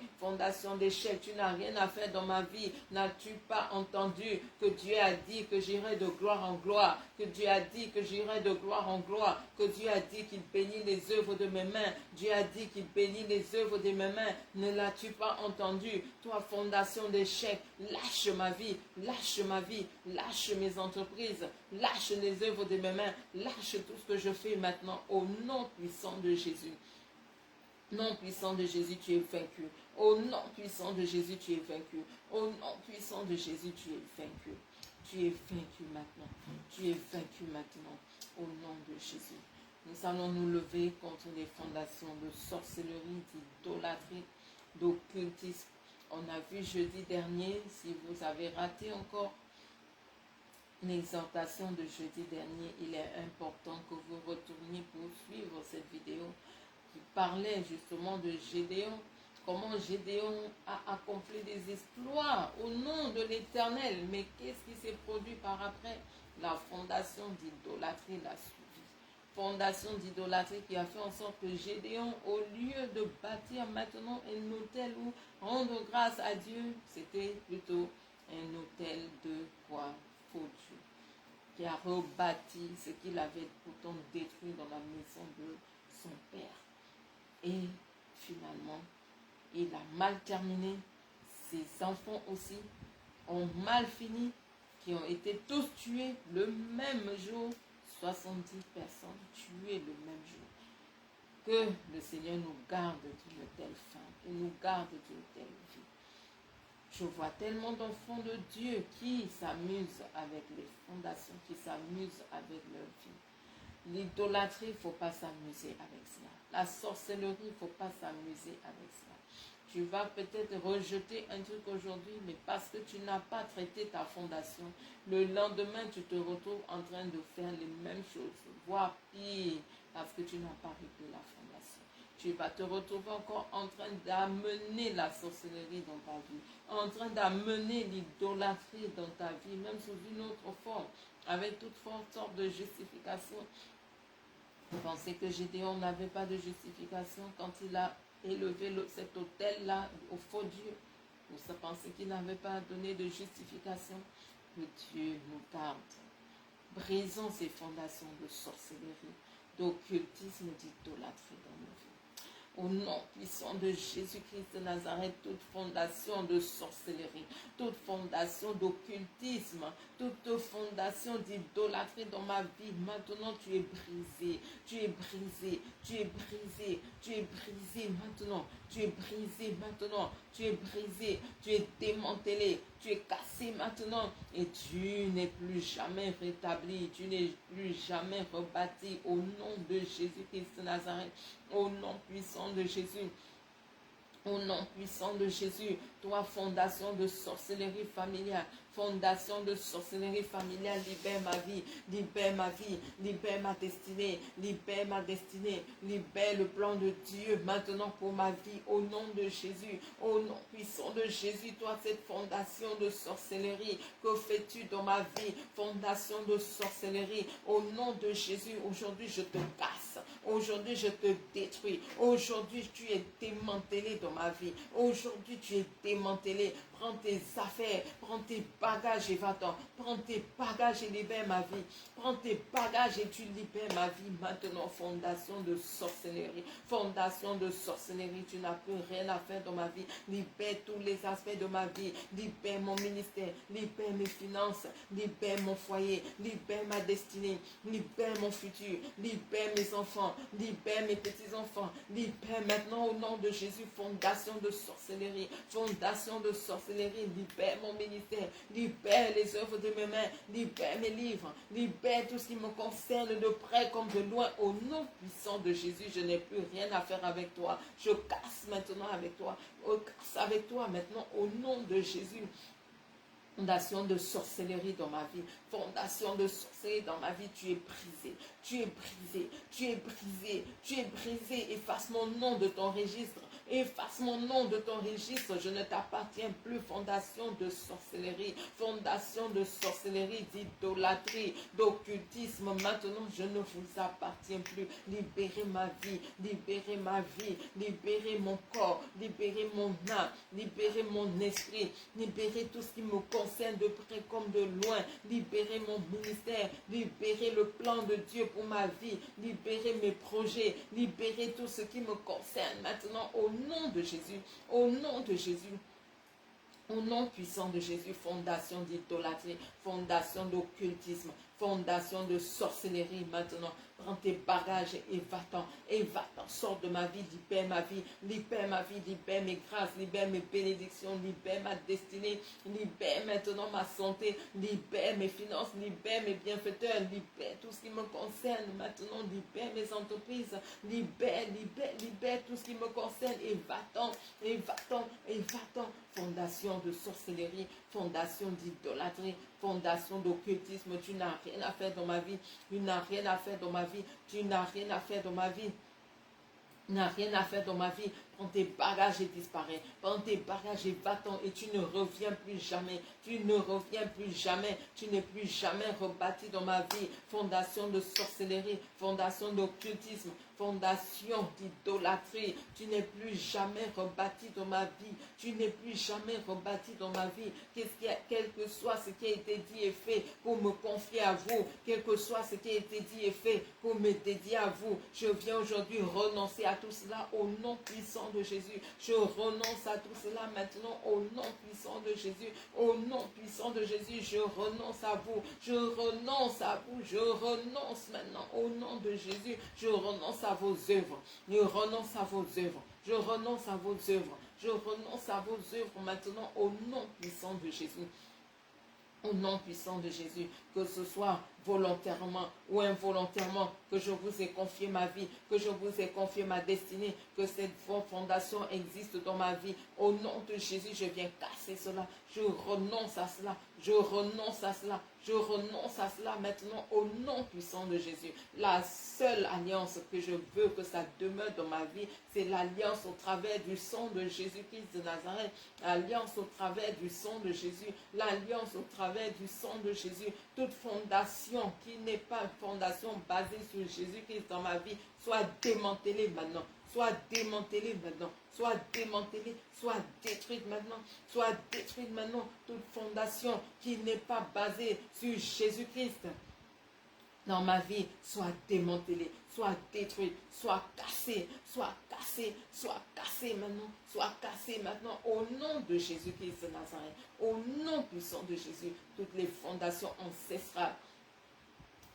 tu n'as rien à faire dans ma vie. N'as-tu pas entendu que Dieu a dit que j'irai de gloire en gloire, que Dieu a dit que j'irai de gloire en gloire, que Dieu a dit qu'il bénit les œuvres de mes mains. Dieu a dit qu'il bénit les œuvres de mes mains. Ne l'as-tu pas entendu? Toi, fondation d'échec, lâche ma vie, lâche ma vie, lâche mes entreprises, lâche les œuvres de mes mains, lâche tout ce que je fais maintenant au nom puissant de Jésus. Nom puissant de Jésus, tu es vaincu. Au nom puissant de Jésus, tu es vaincu. Au nom puissant de Jésus, tu es vaincu. Tu es vaincu maintenant. Tu es vaincu maintenant. Au nom de Jésus. Nous allons nous lever contre les fondations de sorcellerie, d'idolâtrie, d'occultisme. On a vu jeudi dernier, si vous avez raté encore l'exhortation de jeudi dernier, il est important que vous retourniez pour suivre cette vidéo qui parlait justement de Gédéon, comment Gédéon a accompli des exploits au nom de l'Éternel. Mais qu'est-ce qui s'est produit par après? La fondation d'idolâtrie l'a suivi. Fondation d'idolâtrie qui a fait en sorte que Gédéon, au lieu de bâtir maintenant un autel où rendre grâce à Dieu, c'était plutôt un autel de quoi? Faux Dieu, qui a rebâti ce qu'il avait pourtant détruit dans la maison de son père. Et finalement, il a mal terminé. Ses enfants aussi ont mal fini, qui ont été tous tués le même jour. 70 personnes tuées le même jour. Que le Seigneur nous garde d'une telle fin, qu'il nous garde d'une telle vie. Je vois tellement d'enfants de Dieu qui s'amusent avec les fondations, qui s'amusent avec leur vie. L'idolâtrie, il ne faut pas s'amuser avec cela. La sorcellerie, il ne faut pas s'amuser avec cela. Tu vas peut-être rejeter un truc aujourd'hui, mais parce que tu n'as pas traité ta fondation, le lendemain, tu te retrouves en train de faire les mêmes choses, voire pire, parce que tu n'as pas réglé la fondation. Tu vas te retrouver encore en train d'amener la sorcellerie dans ta vie, en train d'amener l'idolâtrie dans ta vie, même sous une autre forme, avec toutes sortes de justifications. Vous pensez que Gédéon n'avait pas de justification quand il a élevé cet autel-là au faux Dieu? Vous pensez qu'il n'avait pas donné de justification? Que Dieu nous garde. Brisons ces fondations de sorcellerie, d'occultisme, d'idolâtrie dans nos vies. Au nom puissant de Jésus-Christ de Nazareth, toute fondation de sorcellerie, toute fondation d'occultisme, toute fondation d'idolâtrie dans ma vie, maintenant tu es brisé, tu es brisé, tu es brisé, tu es brisé maintenant, tu es brisé maintenant, tu es brisé, tu es démantelé, tu es cassé maintenant et tu n'es plus jamais rétabli, tu n'es plus jamais rebâti au nom de Jésus-Christ de Nazareth, au nom puissant de Jésus. Au nom puissant de Jésus, toi, fondation de sorcellerie familiale, fondation de sorcellerie familiale, libère ma vie, libère ma vie, libère ma destinée, libère ma destinée, libère le plan de Dieu maintenant pour ma vie, au nom de Jésus, au nom puissant de Jésus, toi, cette fondation de sorcellerie, que fais-tu dans ma vie, fondation de sorcellerie, au nom de Jésus, aujourd'hui je te casse, aujourd'hui je te détruis, aujourd'hui tu es démantelé dans ma vie. Aujourd'hui, tu es démantelé. Prends tes affaires, prends tes bagages et va-t'en. Prends tes bagages et libère ma vie. Prends tes bagages et tu libères ma vie. Maintenant, fondation de sorcellerie. Fondation de sorcellerie. Tu n'as plus rien à faire dans ma vie. Libère tous les aspects de ma vie. Libère mon ministère. Libère mes finances. Libère mon foyer. Libère ma destinée. Libère mon futur. Libère mes enfants. Libère mes petits-enfants. Libère maintenant au nom de Jésus. Fondation de sorcellerie, fondation de sorcellerie, libère mon ministère, libère les œuvres de mes mains, libère mes livres, libère tout ce qui me concerne de près comme de loin, au nom puissant de Jésus. Je n'ai plus rien à faire avec toi, je casse maintenant avec toi, je casse avec toi maintenant au nom de Jésus. Fondation de sorcellerie dans ma vie, fondation de sorcellerie dans ma vie, tu es brisé, tu es brisé, tu es brisé, tu es brisé. Efface mon nom de ton registre, efface mon nom de ton registre, je ne t'appartiens plus. Fondation de sorcellerie, fondation de sorcellerie, d'idolâtrie, d'occultisme, maintenant je ne vous appartiens plus. Libérez ma vie, libérez ma vie, libérez mon corps, libérez mon âme, libérez mon esprit, libérez tout ce qui me concerne de près comme de loin, libérez mon ministère, libérez le plan de Dieu pour ma vie, libérez mes projets, libérez tout ce qui me concerne maintenant au nom de Jésus, au nom de Jésus. Au nom puissant de Jésus, fondation d'idolâtrie, fondation d'occultisme, fondation de sorcellerie maintenant, Prends tes bagages et va-t'en. Et va-t'en. Sors de ma vie. Libère ma vie. Libère ma vie. Libère mes grâces. Libère mes bénédictions. Libère ma destinée. Libère maintenant ma santé. Libère mes finances. Libère mes bienfaiteurs. Libère tout ce qui me concerne. Maintenant, libère mes entreprises. Libère tout ce qui me concerne. Et va-t'en. Et va-t'en. Et va-t'en. Fondation de sorcellerie. Fondation d'idolâtrie. Fondation d'occultisme. Tu n'as rien à faire dans ma vie. Tu n'as rien à faire dans ma vie. Tu n'as rien à faire dans ma vie. N'a rien à faire dans ma vie. Prends tes bagages et disparais. Prends tes bagages et va-t'en et tu ne reviens plus jamais. Tu ne reviens plus jamais. Tu n'es plus jamais rebâti dans ma vie. Fondation de sorcellerie, fondation d'occultisme, fondation d'idolâtrie. Tu n'es plus jamais rebâti dans ma vie. Tu n'es plus jamais rebâti dans ma vie. Quel que soit ce qui a été dit et fait pour me confier à vous, quel que soit ce qui a été dit et fait pour me dédier à vous, je viens aujourd'hui renoncer à tout cela au nom puissant de Jésus. Je renonce à tout cela maintenant au nom puissant de Jésus. Au nom puissant de Jésus, je renonce à vous. Je renonce à vous. Je renonce maintenant au nom de Jésus. Je renonce à vos œuvres. Je renonce à vos œuvres. Je renonce à vos œuvres. Je renonce à vos œuvres maintenant au nom puissant de Jésus. Au nom puissant de Jésus, que ce soit volontairement ou involontairement, que je vous ai confié ma vie, que je vous ai confié ma destinée, que cette fondation existe dans ma vie. Au nom de Jésus, je viens casser cela. Je renonce à cela. Je renonce à cela. Je renonce à cela maintenant au nom puissant de Jésus. La seule alliance que je veux que ça demeure dans ma vie, c'est l'alliance au travers du sang de Jésus-Christ de Nazareth. L'alliance au travers du sang de Jésus. L'alliance au travers du sang de Jésus. Toute fondation qui n'est pas une fondation basée sur Jésus-Christ dans ma vie, soit démantelée maintenant. Soit démantelée maintenant. Soit démantelée, soit détruite maintenant. Soit détruite maintenant. Toute fondation qui n'est pas basée sur Jésus-Christ dans ma vie, soit démantelée, soit détruite, soit cassée, soit cassée maintenant, au nom de Jésus-Christ de Nazareth, au nom puissant de Jésus, toutes les fondations ancestrales,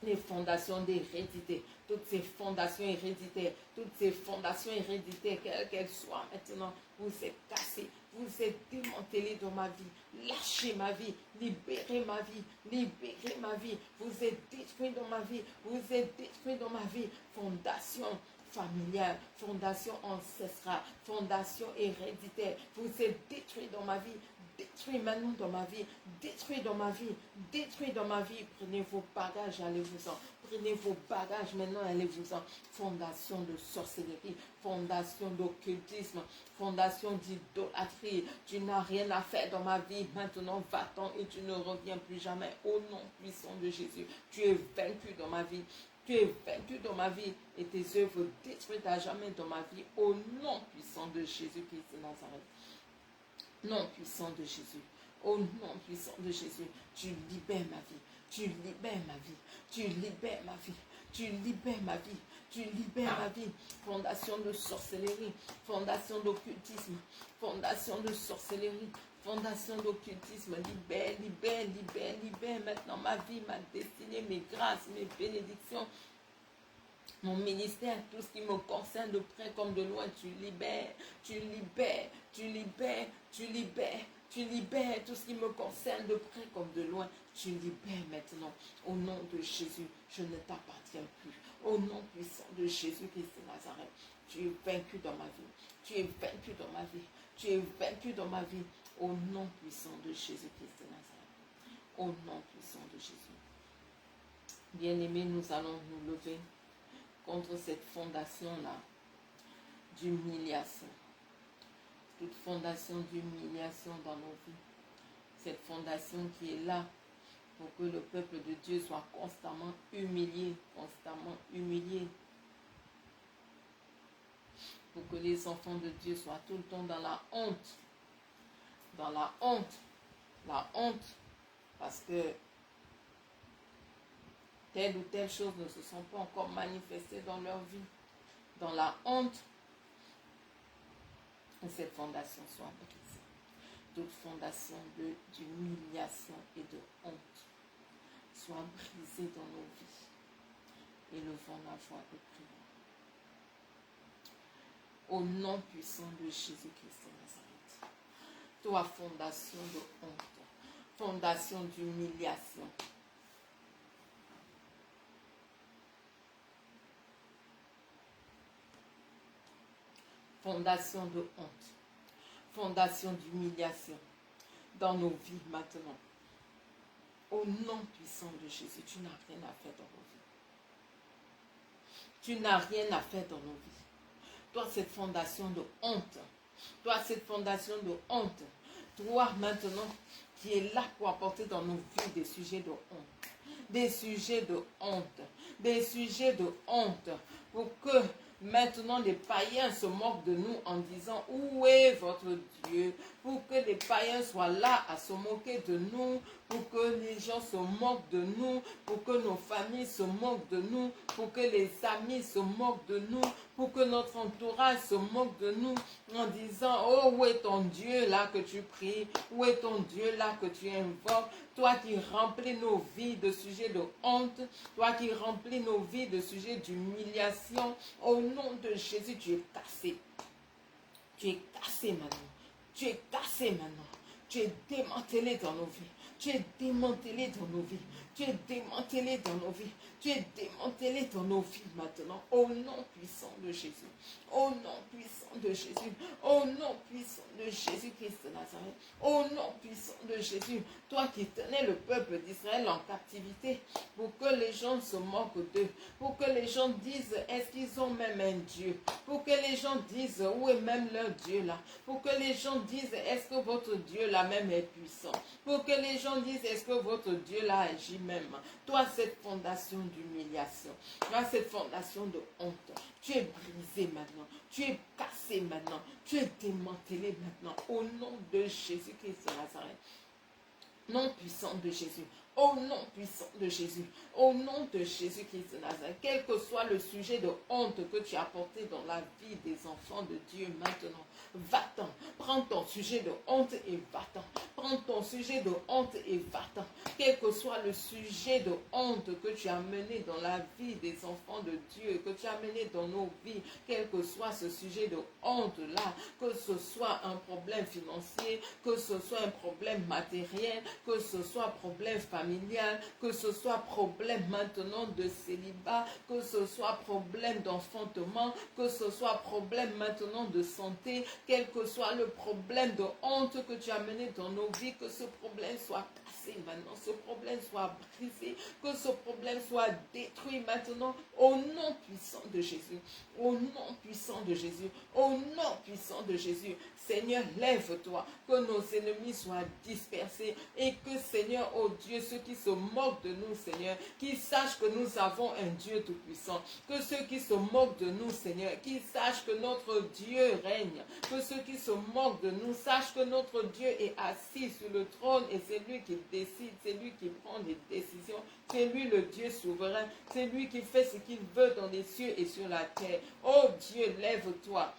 les fondations d'hérédité, toutes ces fondations héréditaires, quelles qu'elles soient maintenant, vous êtes cassés, vous êtes démantelés dans ma vie, lâchez ma vie, libérez ma vie, vous êtes détruits dans ma vie, fondation familiale, fondation ancestrale, fondation héréditaire, vous êtes détruits dans ma vie, détruit maintenant dans ma vie, détruit dans ma vie, prenez vos bagages, allez-vous-en, prenez vos bagages maintenant, allez-vous-en, fondation de sorcellerie, fondation d'occultisme, fondation d'idolâtrie, tu n'as rien à faire dans ma vie, maintenant va-t'en et tu ne reviens plus jamais, au nom puissant de Jésus, tu es vaincu dans ma vie, et tes œuvres détruites à jamais dans ma vie, au nom puissant de Jésus-Christ de Nazareth. Nom puissant de Jésus, au nom puissant de Jésus, tu libères ma vie, tu libères ma vie, fondation de sorcellerie, fondation d'occultisme, fondation de sorcellerie, fondation d'occultisme, libère maintenant ma vie, ma destinée, mes grâces, mes bénédictions, mon ministère, tout ce qui me concerne de près comme de loin, tu libères tout ce qui me concerne de près comme de loin, tu libères maintenant, au nom de Jésus, je ne t'appartiens plus, au nom puissant de Jésus-Christ de Nazareth, tu es vaincu dans ma vie, au nom puissant de Jésus-Christ de Nazareth, au nom puissant de Jésus. Bien-aimés, nous allons nous lever contre cette fondation-là d'humiliation. Toute fondation d'humiliation dans nos vies. Cette fondation qui est là pour que le peuple de Dieu soit constamment humilié. Pour que les enfants de Dieu soient tout le temps dans la honte. La honte. Parce que telle ou telle chose ne se sont pas encore manifestées dans leur vie. Dans la honte, que cette fondation soit brisée. Toute fondation d'humiliation et de honte soit brisée dans nos vies. Élevons la voix et prions. Au nom puissant de Jésus-Christ de Nazareth. Toi, fondation de honte, fondation d'humiliation. Fondation de honte, fondation d'humiliation dans nos vies maintenant. Au nom puissant de Jésus, tu n'as rien à faire dans nos vies. Tu n'as rien à faire dans nos vies. Toi, cette fondation de honte, toi, cette fondation de honte, toi maintenant qui es là pour apporter dans nos vies des sujets de honte, des sujets de honte, des sujets de honte, pour que maintenant les païens se moquent de nous en disant où est votre Dieu, pour que les païens soient là à se moquer de nous, pour que les gens se moquent de nous, pour que nos familles se moquent de nous, pour que les amis se moquent de nous, pour que notre entourage se moque de nous en disant oh, où est ton Dieu là que tu pries, où est ton Dieu là que tu invoques, toi qui remplis nos vies de sujets de honte, toi qui remplis nos vies de sujets d'humiliation. Au nom de Jésus, tu es cassé. Tu es cassé maintenant. Tu es cassé maintenant. Tu es démantelé dans nos vies. Tu es démantelé dans nos vies. Tu es démantelé dans nos vies. Tu es démantelé dans nos vies maintenant. Au nom puissant de Jésus. Au nom puissant de Jésus. Au nom puissant de Jésus-Christ de Nazareth. Au nom puissant de Jésus. Toi qui tenais le peuple d'Israël en captivité pour que les gens se moquent d'eux. Pour que les gens disent est-ce qu'ils ont même un Dieu. Pour que les gens disent où est même leur Dieu là. Pour que les gens disent est-ce que votre Dieu là même est puissant. Pour que les gens disent est-ce que votre Dieu là agit même. Toi cette fondation d'humiliation. Toi cette fondation de honte. Tu es brisé maintenant. Tu es cassé maintenant. Tu es démantelé maintenant. Au nom de Jésus-Christ de Nazareth. Nom puissant de Jésus. Au nom puissant de Jésus. Au nom de Jésus-Christ de Nazareth. Quel que soit le sujet de honte que tu as porté dans la vie des enfants de Dieu maintenant. Va-t'en. Prends ton sujet de honte et va-t'en. Prends ton sujet de honte et va-t'en. Quel que soit le sujet de honte que tu as mené dans la vie des enfants de Dieu, que tu as mené dans nos vies, quel que soit ce sujet de honte-là, que ce soit un problème financier, que ce soit un problème matériel, que ce soit problème familial, que ce soit problème maintenant de célibat, que ce soit problème d'enfantement, que ce soit problème maintenant de santé, quel que soit le problème de honte que tu as mené dans nos vies, que ce problème soit cassé maintenant, ce problème soit brisé, que ce problème soit détruit maintenant, au nom puissant de Jésus, au nom puissant de Jésus, au nom puissant de Jésus. Seigneur, lève-toi, que nos ennemis soient dispersés et que, Seigneur, oh Dieu, ceux qui se moquent de nous, Seigneur, qu'ils sachent que nous avons un Dieu tout-puissant, que ceux qui se moquent de nous, Seigneur, qu'ils sachent que notre Dieu règne, que ceux qui se moquent de nous sachent que notre Dieu est assis sur le trône et c'est lui qui décide, c'est lui qui prend des décisions, c'est lui le Dieu souverain, c'est lui qui fait ce qu'il veut dans les cieux et sur la terre. Oh Dieu, lève-toi.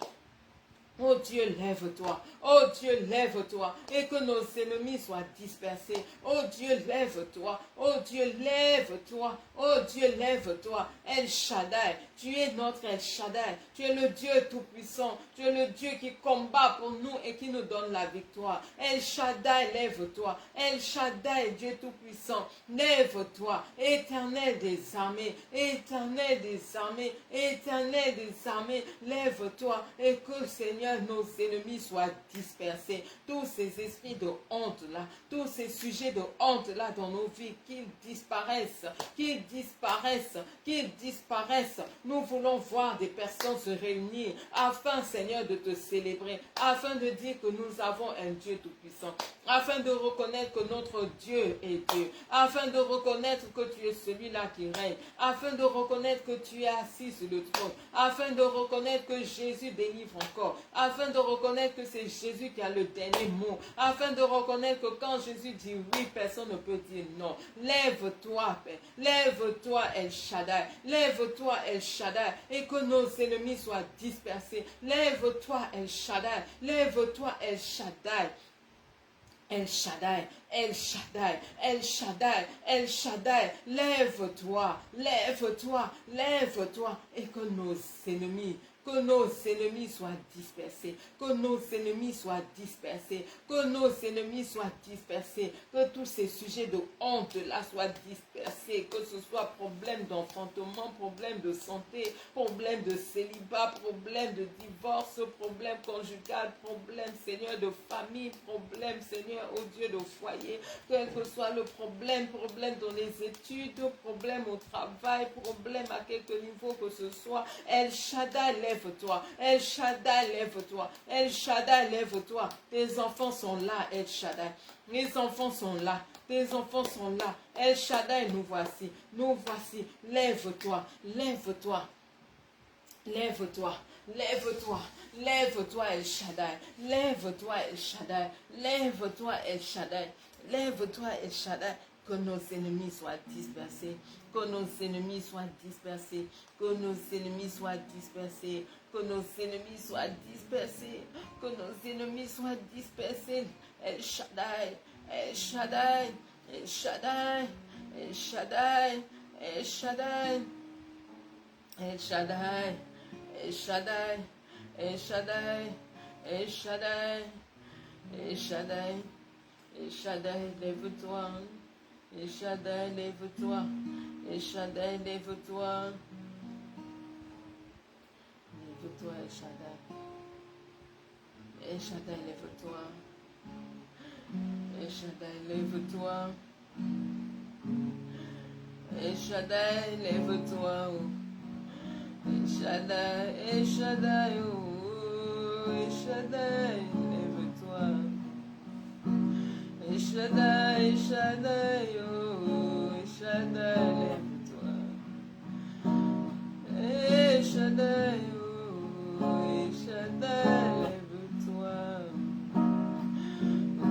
Oh Dieu, lève-toi. Oh Dieu, lève-toi. Et que nos ennemis soient dispersés. Oh Dieu, lève-toi. Oh Dieu, lève-toi. Oh Dieu, lève-toi. El Shaddai, tu es notre El Shaddai. Tu es le Dieu tout-puissant. Tu es le Dieu qui combat pour nous et qui nous donne la victoire. El Shaddai, lève-toi. El Shaddai, Dieu tout-puissant. Lève-toi. Éternel des armées. Éternel des armées. Éternel des armées. Lève-toi. Et que, Seigneur, nos ennemis soient dispersés. Tous ces esprits de honte là, tous ces sujets de honte là dans nos vies, qu'ils disparaissent, qu'ils disparaissent, qu'ils disparaissent. Nous voulons voir des personnes se réunir afin, Seigneur, de te célébrer, afin de dire que nous avons un Dieu tout-puissant, afin de reconnaître que notre Dieu est Dieu, afin de reconnaître que tu es celui-là qui règne, afin de reconnaître que tu es assis sur le trône, afin de reconnaître que Jésus délivre encore, afin de reconnaître que c'est Jésus qui a le dernier mot, afin de reconnaître que quand Jésus dit oui, personne ne peut dire non. Lève-toi, Père, lève-toi, El Shaddai, lève-toi, El Shaddai, et que nos ennemis soient dispersés. Lève-toi, El Shaddai, lève-toi, El Shaddai. El Shaddai, El Shaddai, El Shaddai, El Shaddai, lève-toi, lève-toi, lève-toi, et que nos ennemis soient dispersés, que nos ennemis soient dispersés, que nos ennemis soient dispersés, que tous ces sujets de honte là soient dispersés, que ce soit problème d'enfantement, problème de santé, problème de célibat, problème de divorce, problème conjugal, problème, Seigneur, de famille, problème, Seigneur, au Dieu, de foyer, quel que soit le problème, problème dans les études, problème au travail, problème à quelque niveau que ce soit, El Shaddai, lève-toi, El Shaddai, lève-toi, El Shaddai, lève-toi, tes enfants sont là, El Shaddai, les enfants sont là, tes enfants sont là, El Shaddai, nous voici, lève-toi, lève-toi, lève-toi, lève-toi, lève-toi El Shaddai, lève-toi El Shaddai, lève-toi El Shaddai, lève-toi El Shaddai, que nos ennemis soient dispersés, que nos ennemis soient dispersés, que nos ennemis soient dispersés, que nos ennemis soient dispersés, que nos ennemis soient dispersés, El Shaddai, El Shaddai, El Shaddai, El Shaddai, El Shaddai, El Shaddai, El Shaddai, El Shaddai, El Shaddai, El Shaddai, El Shaddai, lève-toi, El Shaddai, lève-toi, El Shaddai, lève-toi, lève-toi, El Shaddai, El Shaddai, lève-toi, El Shaddai, lève-toi, El Shaddai, lève-toi, El Shaddai, El Shaddai, oh, El Shaddai, lève-toi. El Shaddai, El Shaddai, oh, El Shaddai, lève-toi. El Shaddai, oh, El Shaddai, lève-toi.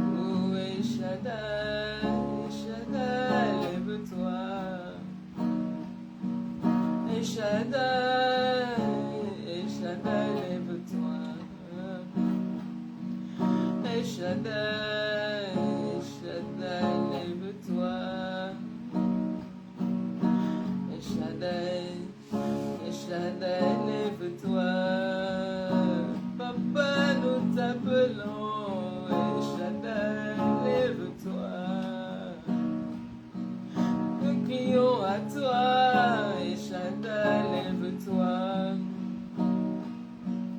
Oh, El Shaddai, lève-toi. El Shaddai, lève-toi. El Shaddai, lève-toi. El Shaddai, lève-toi. Papa, nous t'appelons. El Shaddai, lève-toi. Nous crions à toi. El Shaddai, lève-toi.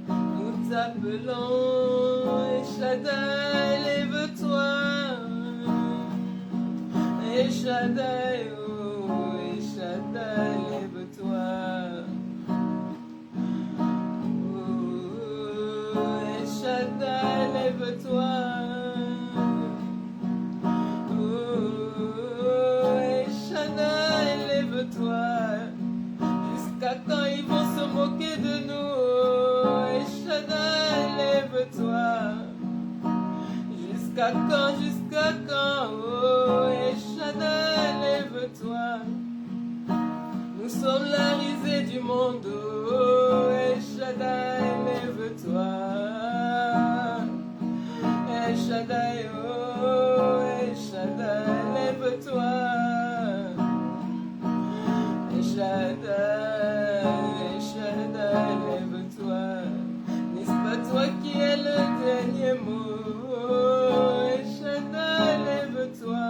Nous t'appelons. El Shaddai, lève-toi. El Shaddai, oh, El Shaddai, lève-toi. Oh, El Shaddai, lève-toi. Oh, El Shaddai, lève-toi. Jusqu'à quand ils vont se moquer de nous? Oh, El Shaddai, lève-toi. Jusqu'à quand, oh, El Shaddai, lève-toi. Nous sommes la risée du monde, oh, El Shaddai, lève-toi. El Shaddai, oh, El Shaddai, lève-toi. El Shaddai, lève-toi. N'est-ce pas toi qui es le dernier mot? El Shaddai, lève-toi.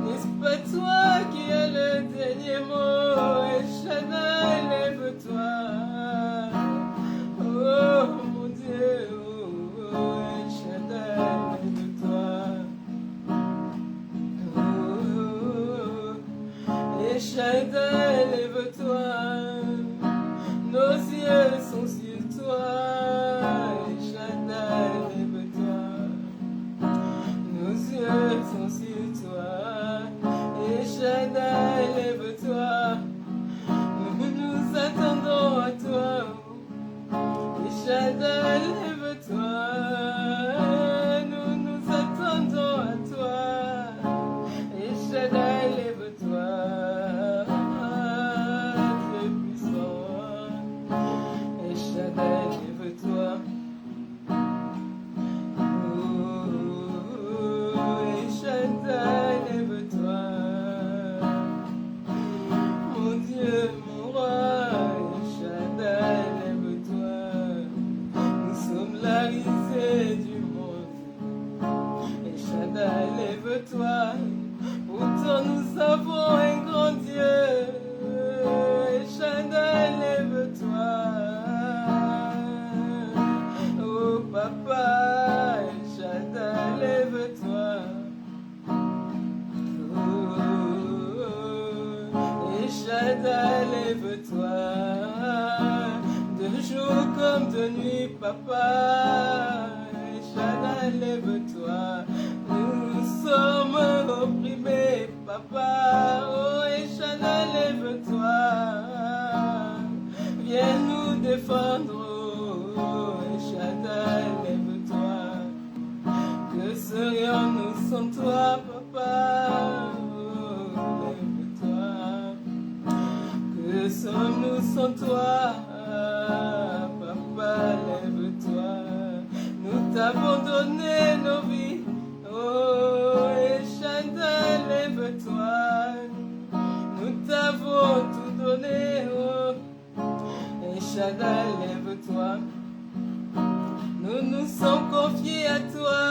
N'est-ce pas toi qui es le dernier mot? El Shaddai, lève-toi. Oh mon Dieu, oh, El Shaddai, lève-toi. Oh, Shaddai, lève-toi. De jour comme de nuit, papa. Shaddai, lève-toi. Nous sommes opprimés, papa. Oh, Shaddai, lève-toi. Viens nous défendre. Oh, Shaddai, lève-toi. Que serions-nous sans toi, papa? Oh, lève-toi. Que sommes-nous sans toi? Papa, lève-toi. Nous t'avons donné nos vies. Oh, et Shaddai, lève-toi. Nous t'avons tout donné. Oh, et Shaddai, lève-toi. Nous nous sommes confiés à toi.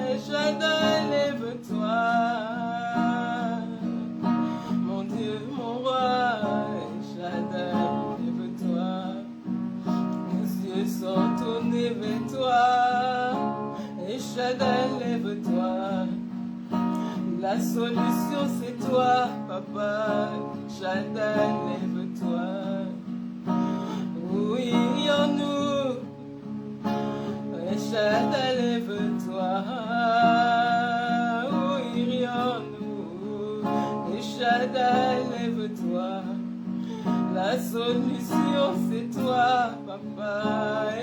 Et Shaddai, lève-toi. Mon Dieu, mon roi. Et Shaddai, lève-toi. Nos yeux sont tournés vers toi. Et Shaddai, lève-toi. La solution c'est toi, papa. Shaddai, lève-toi. Où irions-nous? Et Shaddai, lève-toi. Où irions-nous? Et Shaddai, lève-toi. La solution c'est toi, papa.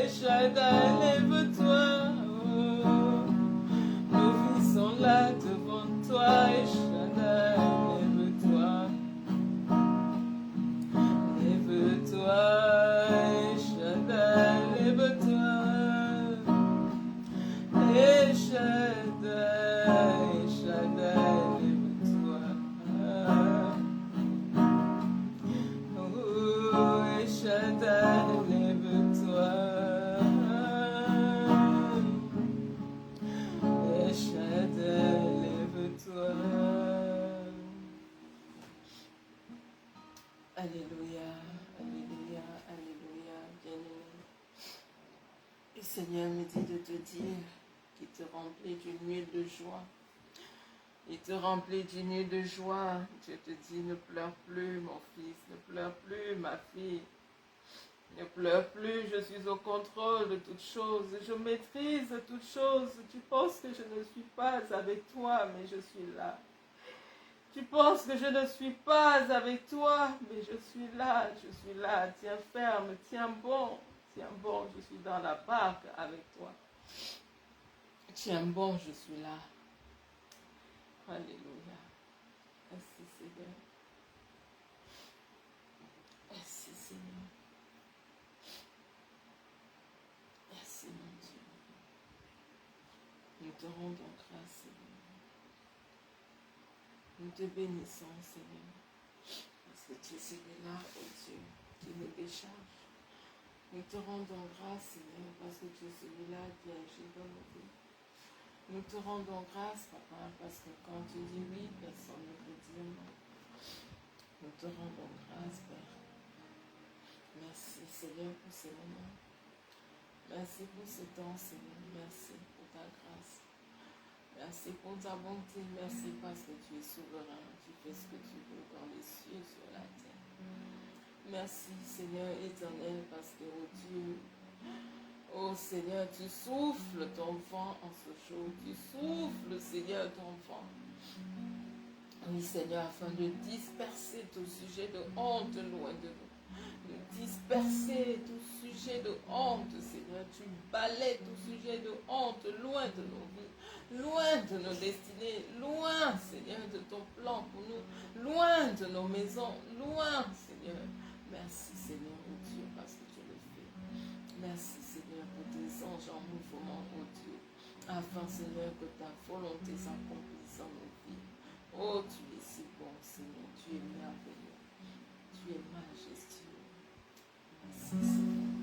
Et Shaddai, lève-toi. Oh, nos vies sont là devant toi. Et Shaddai, lève-toi. Lève-toi. Et Shaddai, lève-toi. Et Shaddai, Shaddai, lève-toi. Oh, et Shaddai, lève-toi. Et Shaddai, lève-toi. Alléluia, alléluia, alléluia, bien-aimé. Le Seigneur me dit de te dire qu'il te remplit d'une huile de joie. Il te remplit d'une huile de joie. Dieu te dit, ne pleure plus, mon fils, ne pleure plus, ma fille. Ne pleure plus, je suis au contrôle de toutes choses. Je maîtrise toutes choses. Tu penses que je ne suis pas avec toi, mais je suis là. Tu penses que je ne suis pas avec toi, mais je suis là, je suis là. Tiens ferme, tiens bon, je suis dans la barque avec toi. Tiens bon, je suis là. Alléluia. Merci Seigneur. Merci Seigneur. Merci mon Dieu. Nous te rendons grâce Seigneur. Nous te bénissons Seigneur. Parce que tu es celui-là, oh Dieu, qui nous décharge. Nous te rendons grâce Seigneur, parce que tu es celui-là qui agit dans nos vies. Nous te rendons grâce, Papa, parce que quand tu dis oui, personne ne peut dire non. Nous te rendons grâce, Père. Merci, Seigneur, pour ces moments. Merci pour ce temps, Seigneur. Merci pour ta grâce. Merci pour ta bonté. Merci parce que tu es souverain. Tu fais ce que tu veux dans les cieux, sur la terre. Merci, Seigneur éternel, parce que, oh Dieu, oh Seigneur, tu souffles ton vent en ce jour. Tu souffles, Seigneur, ton vent. Oui, Seigneur, afin de disperser tout sujet de honte loin de nous. De disperser tout sujet de honte, Seigneur. Tu balais tout sujet de honte loin de nos vies, loin de nos destinées, loin, Seigneur, de ton plan pour nous, loin de nos maisons, loin, Seigneur. Merci, Seigneur, oh Dieu, parce que tu le fais. Merci, Seigneur, pour tes anges en mouvement, oh Dieu, afin, Seigneur, que ta volonté s'accomplisse dans nos vies. Oh, tu es si bon, Seigneur, tu es merveilleux, tu es majestueux. Merci, Seigneur.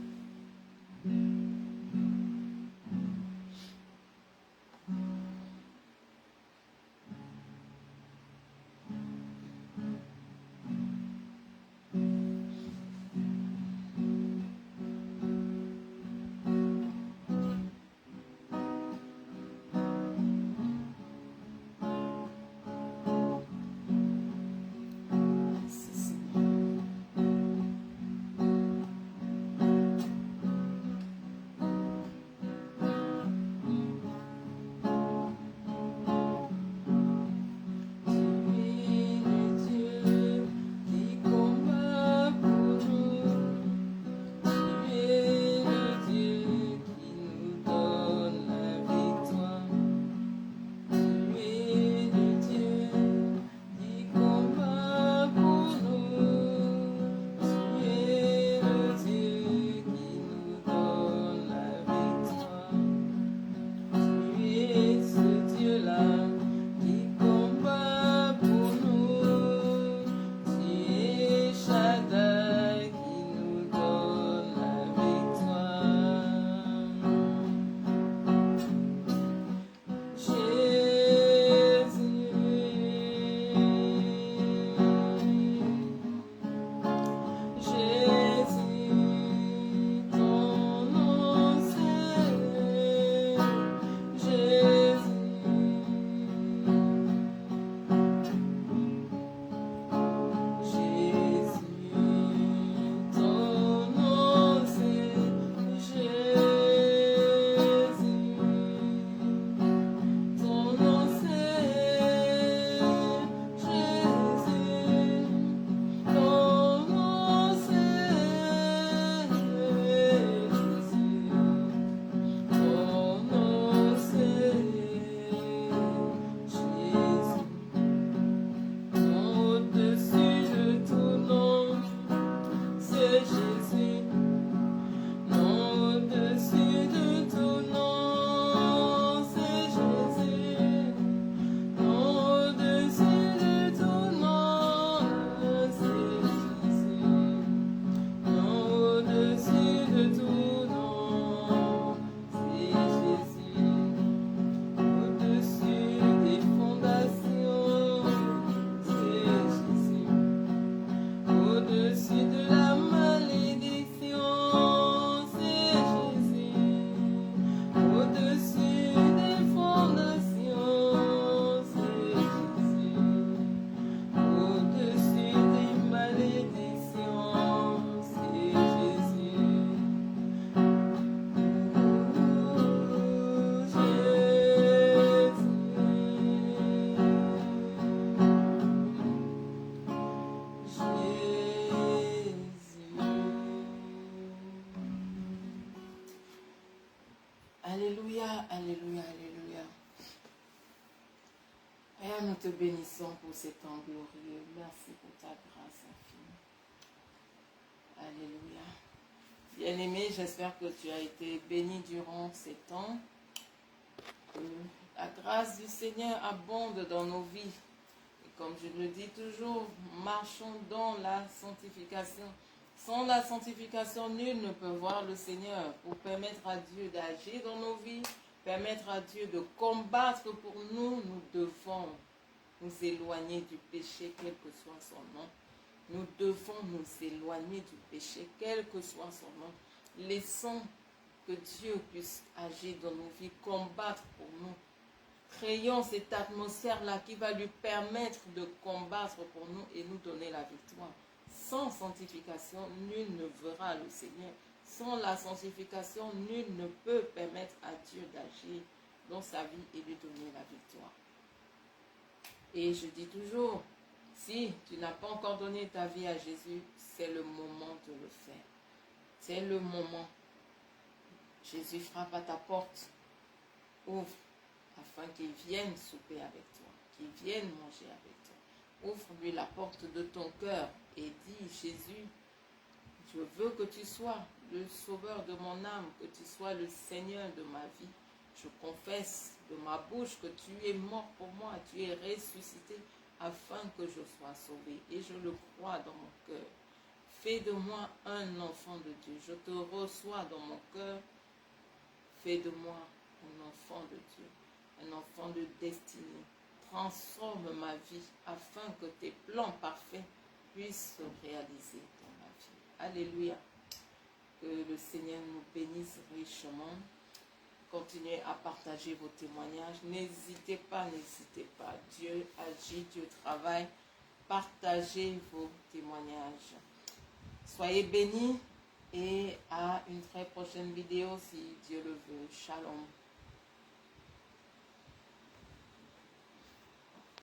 Merci, Seigneur. Alléluia, alléluia, alléluia. Père, nous te bénissons pour ces temps glorieux. Merci pour ta grâce infinie. Alléluia. Bien-aimé, j'espère que tu as été béni durant ces temps. Que la grâce du Seigneur abonde dans nos vies. Et comme je le dis toujours, marchons dans la sanctification. Sans la sanctification, nul ne peut voir le Seigneur. Pour permettre à Dieu d'agir dans nos vies, permettre à Dieu de combattre pour nous, nous devons nous éloigner du péché, quel que soit son nom. Nous devons nous éloigner du péché, quel que soit son nom. Laissons que Dieu puisse agir dans nos vies, combattre pour nous. Créons cette atmosphère-là qui va lui permettre de combattre pour nous et nous donner la victoire. Sans sanctification, nul ne verra le Seigneur. Sans la sanctification, nul ne peut permettre à Dieu d'agir dans sa vie et lui donner la victoire. Et je dis toujours, si tu n'as pas encore donné ta vie à Jésus, c'est le moment de le faire. C'est le moment. Jésus frappe à ta porte. Ouvre afin qu'il vienne souper avec toi, qu'il vienne manger avec toi. Ouvre-lui la porte de ton cœur et dis, Jésus, je veux que tu sois le sauveur de mon âme, que tu sois le Seigneur de ma vie. Je confesse de ma bouche que tu es mort pour moi, tu es ressuscité afin que je sois sauvé. Et je le crois dans mon cœur. Fais de moi un enfant de Dieu. Je te reçois dans mon cœur. Fais de moi un enfant de Dieu, un enfant de destinée. Transforme ma vie afin que tes plans parfaits puissent se réaliser dans ma vie. Alléluia. Que le Seigneur nous bénisse richement. Continuez à partager vos témoignages. N'hésitez pas, n'hésitez pas. Dieu agit, Dieu travaille. Partagez vos témoignages. Soyez bénis et à une très prochaine vidéo si Dieu le veut. Shalom.